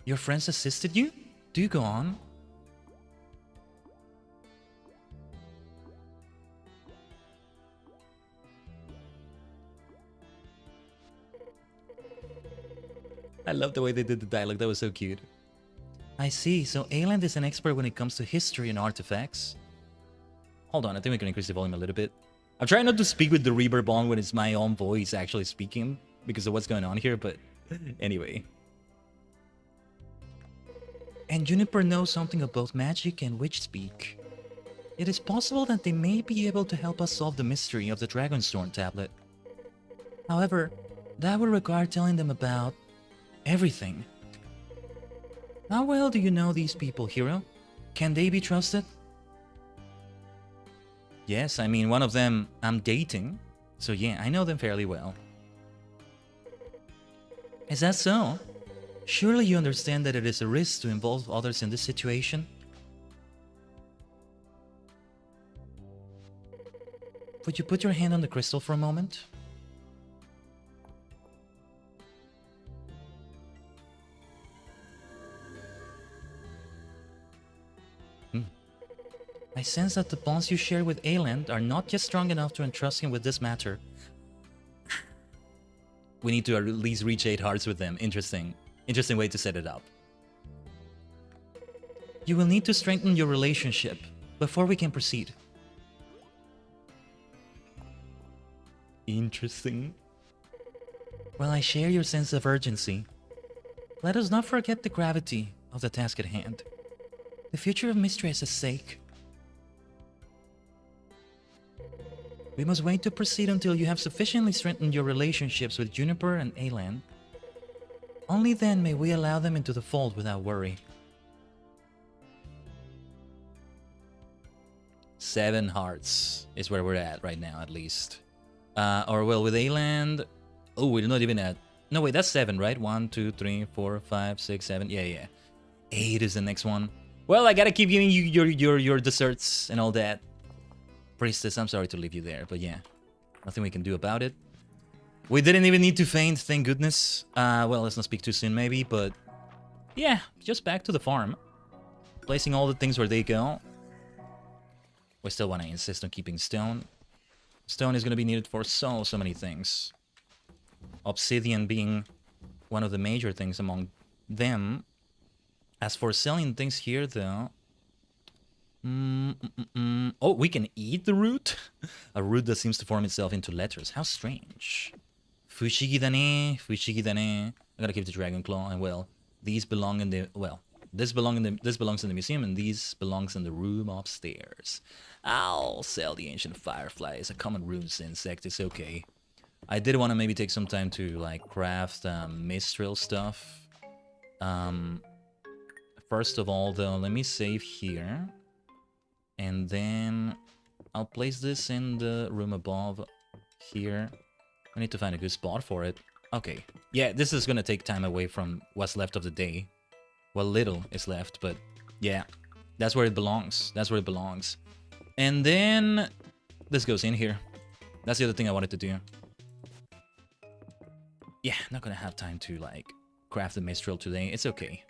Speaker 1: Your friends assisted you? Do go on. I love the way they did the dialogue, that was so cute. I see, so Aelin is an expert when it comes to history and artifacts. Hold on, I think we can increase the volume a little bit. I'm trying not to speak with the reverb on when it's my own voice actually speaking because of what's going on here, but anyway. And Juniper knows something about magic and witch speak. It is possible that they may be able to help us solve the mystery of the Dragonstone tablet. However, that would require telling them about everything. How well do you know these people, hero? Can they be trusted? Yes, I mean, one of them I'm dating, so yeah, I know them fairly well. Is that so? Surely you understand that it is a risk to involve others in this situation? Would you put your hand on the crystal for a moment? I sense that the bonds you share with Aelin are not yet strong enough to entrust him with this matter. We need to at least reach 8 hearts with them. Interesting. Interesting way to set it up. You will need to strengthen your relationship before we can proceed. Interesting. Well, I share your sense of urgency. Let us not forget the gravity of the task at hand. The future of Mistria is at stake. We must wait to proceed until you have sufficiently strengthened your relationships with Juniper and Aelin. Only then may we allow them into the fold without worry. 7 hearts is where we're at right now, at least. Or well, with Aelin... Oh, we're not even at... No, wait, that's 7, right? 1, 2, 3, 4, 5, 6, 7... Yeah. 8 is the next one. Well, I gotta keep giving you your desserts and all that. Priestess, I'm sorry to leave you there, but yeah. Nothing we can do about it. We didn't even need to faint, thank goodness. Well, let's not speak too soon maybe, but... yeah, just back to the farm. Placing all the things where they go. We still want to insist on keeping stone. Stone is going to be needed for so many things. Obsidian being one of the major things among them. As for selling things here, though... oh, we can eat the root? A root that seems to form itself into letters. How strange. Fushigi dane, fushigi dane. I gotta keep the dragon claw, and well, these belong in the... well, this belongs in the museum, and these belongs in the room upstairs. I'll sell the ancient firefly. It's a common runes insect. It's okay. I did want to maybe take some time to like craft Mistral stuff. First of all, though, let me save here, and then I'll place this in the room above here. I need to find a good spot for it. Okay. Yeah, this is gonna take time away from what's left of the day. Well, little is left, but yeah, that's where it belongs. That's where it belongs. And then this goes in here. That's the other thing I wanted to do. Yeah, not gonna have time to like craft the Mistral today. It's okay.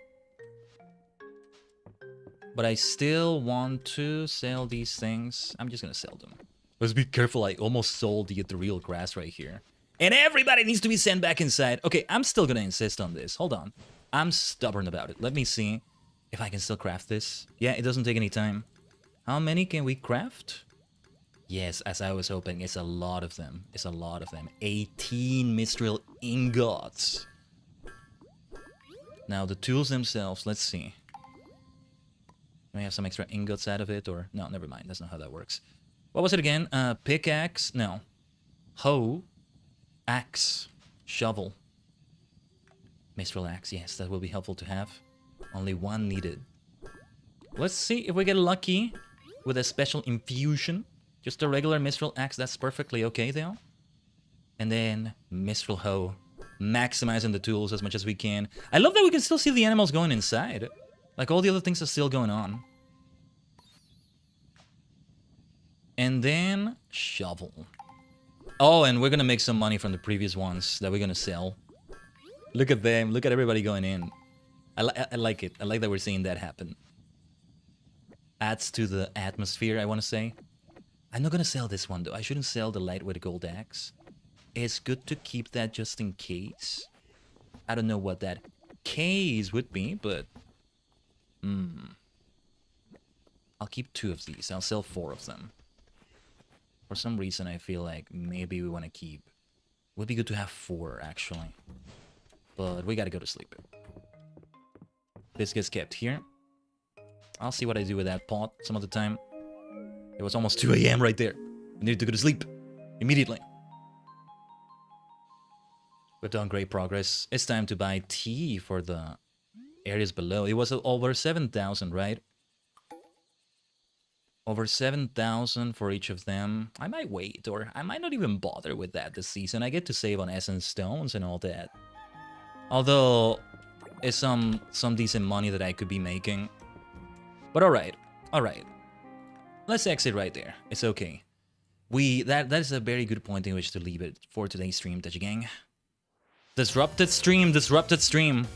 Speaker 1: But I still want to sell these things. I'm just gonna sell them. Let's be careful. I almost sold the real grass right here. And everybody needs to be sent back inside. Okay, I'm still gonna insist on this. Hold on. I'm stubborn about it. Let me see if I can still craft this. Yeah, it doesn't take any time. How many can we craft? Yes, as I was hoping, it's a lot of them. It's a lot of them. 18 Mistral ingots. Now, the tools themselves, let's see. Can we have some extra ingots out of it, or... no, never mind. That's not how that works. What was it again? Pickaxe? No. Hoe. Axe. Shovel. Mistral axe, yes, that will be helpful to have. Only one needed. Let's see if we get lucky with a special infusion. Just a regular Mistral axe, that's perfectly okay though. And then Mistral hoe. Maximizing the tools as much as we can. I love that we can still see the animals going inside. Like all the other things are still going on. And then shovel. Oh, and we're gonna make some money from the previous ones that we're gonna sell. Look at them. Look at everybody going in. I like it. I like that we're seeing that happen. Adds to the atmosphere, I want to say. I'm not going to sell this one, though. I shouldn't sell the lightweight gold axe. It's good to keep that just in case. I don't know what that case would be, but... I'll keep 2 of these. I'll sell 4 of them. For some reason, I feel like maybe we want to keep... would be good to have 4, actually. But we gotta go to sleep. This gets kept here. I'll see what I do with that pot some of the time. It was almost 2 AM right there. We needed to go to sleep. Immediately. We've done great progress. It's time to buy tea for the areas below. It was over 7,000, right? Over 7,000 for each of them. I might wait, or I might not even bother with that this season. I get to save on essence stones and all that. Although, it's some decent money that I could be making. But alright, alright. Let's exit right there. It's okay. That is a very good point in which to leave it for today's stream, Tajigen. Disrupted stream, disrupted stream.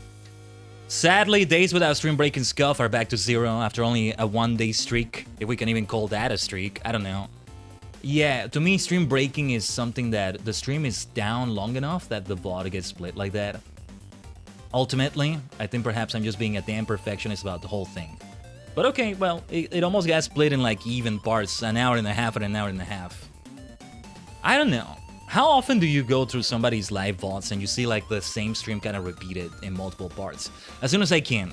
Speaker 1: Sadly, days without stream break and scuff are back to 0 after only a 1-day streak. If we can even call that a streak, I don't know. Yeah, to me, stream breaking is something that the stream is down long enough that the VOD gets split like that. Ultimately, I think perhaps I'm just being a damn perfectionist about the whole thing. But okay, well, it almost got split in like even parts, an hour and a half and an hour and a half. I don't know. How often do you go through somebody's live VODs and you see like the same stream kind of repeated in multiple parts? As soon as I can,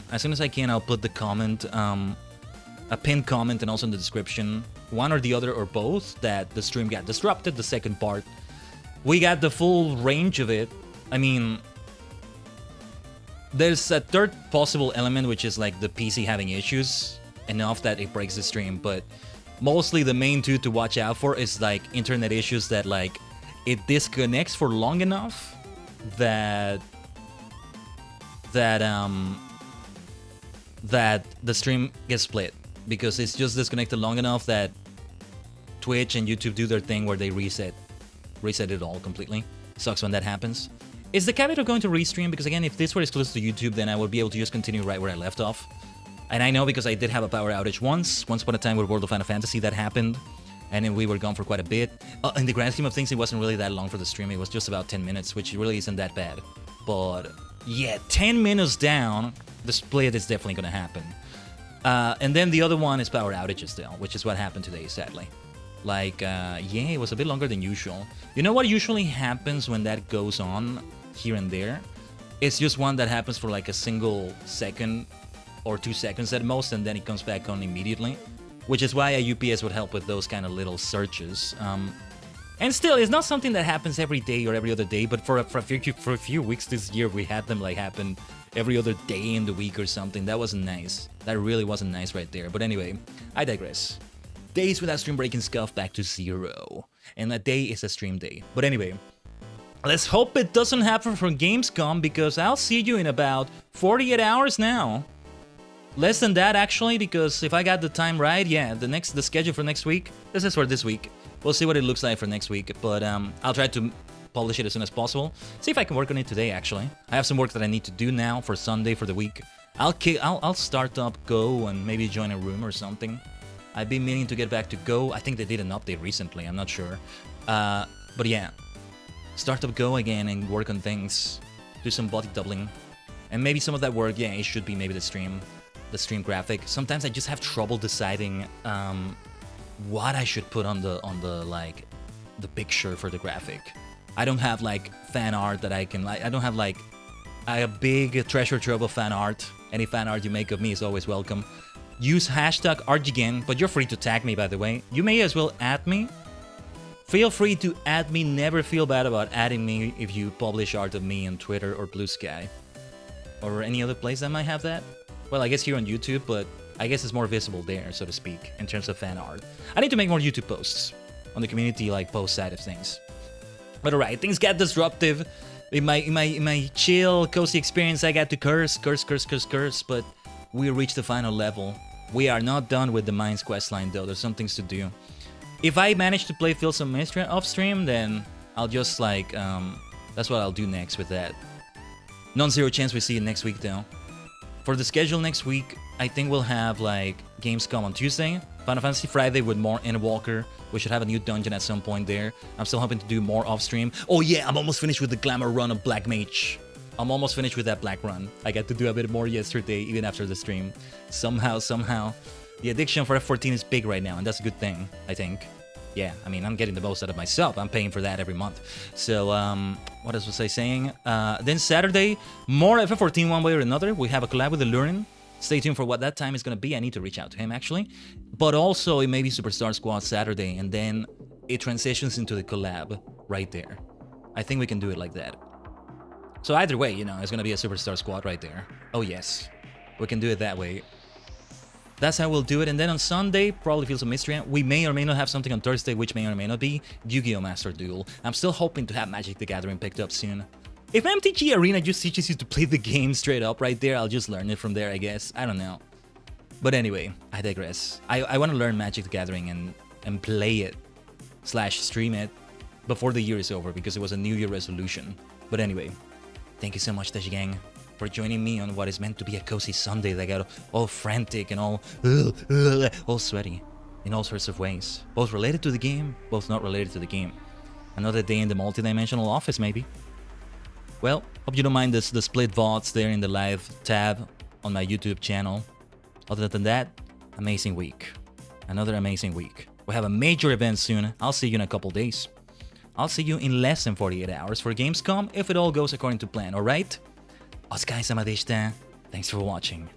Speaker 1: I'll put the comment, a pinned comment and also in the description, one or the other or both, that the stream got disrupted, the second part. We got the full range of it. I mean... there's a third possible element, which is like the PC having issues enough that it breaks the stream, but mostly the main 2 to watch out for is like internet issues that like it disconnects for long enough that the stream gets split, because it's just disconnected long enough that Twitch and YouTube do their thing where they reset it all completely. Sucks when that happens. Is the caveat of going to restream? Because again, if this were exclusive to YouTube, then I would be able to just continue right where I left off. And I know because I did have a power outage once upon a time with World of Final Fantasy that happened. And then we were gone for quite a bit. In the grand scheme of things, it wasn't really that long for the stream. It was just about 10 minutes, which really isn't that bad. But yeah, 10 minutes down, the split is definitely going to happen. And then the other one is power outages still, which is what happened today, sadly. Like, yeah, it was a bit longer than usual. You know what usually happens when that goes on here and there? It's just one that happens for like a single second or 2 seconds at most, and then it comes back on immediately. Which is why a UPS would help with those kind of little surges. And still, it's not something that happens every day or every other day, but for a few weeks this year, we had them like happen every other day in the week or something. That wasn't nice. That really wasn't nice right there. But anyway, I digress. Days without stream breaking scuff back to 0. And a day is a stream day. But anyway, let's hope it doesn't happen for Gamescom, because I'll see you in about 48 hours now. Less than that, actually, because if I got the time right, yeah, the schedule for next week, this is for this week. We'll see what it looks like for next week, but I'll try to publish it as soon as possible. See if I can work on it today, actually. I have some work that I need to do now for Sunday for the week. I'll start up Go and maybe join a room or something. I've been meaning to get back to Go. I think they did an update recently, I'm not sure. But yeah, start up Go again and work on things. Do some body doubling. And maybe some of that work, yeah, it should be maybe the stream graphic. Sometimes I just have trouble deciding what I should put on the like the picture for the graphic. I don't have like fan art that I can like. I don't have like a big treasure trove of fan art. Any fan art you make of me is always welcome. Use hashtag Tajigen, but you're free to tag me, by the way. You may as well add me. Feel free to add me. Never feel bad about adding me if you publish art of me on Twitter or Blue Sky or any other place that might have that. Well, I guess here on YouTube, but I guess it's more visible there, so to speak, in terms of fan art. I need to make more YouTube posts on the community, like, post side of things. But alright, things got disruptive. In my chill, cozy experience, I got to curse, but we reached the final level. We are not done with the Mines questline, though. There's some things to do. If I manage to play Fields of Mistria off stream, then I'll just, like, that's what I'll do next with that. Non-zero chance we see it next week, though. For the schedule next week, I think we'll have, like, Gamescom on Tuesday, Final Fantasy Friday with more Endwalker. We should have a new dungeon at some point there. I'm still hoping to do more off-stream. Oh yeah, I'm almost finished with the Glamour run of Black Mage. I'm almost finished with that Black run. I got to do a bit more yesterday, even after the stream. Somehow, the addiction for F14 is big right now, and that's a good thing, I think. Yeah, I mean, I'm getting the most out of myself. I'm paying for that every month. So, what else was I saying? Then Saturday, more FF14 one way or another. We have a collab with Lurin. Stay tuned for what that time is going to be. I need to reach out to him, actually. But also, it may be Superstar Squad Saturday, and then it transitions into the collab right there. I think we can do it like that. So either way, you know, it's going to be a Superstar Squad right there. Oh, yes. We can do it that way. That's how we'll do it. And then on Sunday, probably Fields of Mistria. We may or may not have something on Thursday, which may or may not be Yu-Gi-Oh! Master Duel. I'm still hoping to have Magic the Gathering picked up soon. If MTG Arena just teaches you to play the game straight up right there, I'll just learn it from there, I guess. I don't know. But anyway, I digress. I want to learn Magic the Gathering and play it / stream it before the year is over, because it was a New Year resolution. But anyway, thank you so much, Tajigen, for joining me on what is meant to be a cozy Sunday that got all frantic and all sweaty in all sorts of ways. Both related to the game, both not related to the game. Another day in the multidimensional office, maybe. Well, hope you don't mind the split VODs there in the live tab on my YouTube channel. Other than that, amazing week. Another amazing week. We have a major event soon. I'll see you in a couple days. I'll see you in less than 48 hours for Gamescom if it all goes according to plan, alright? Otsukaresama deshita. Thanks for watching.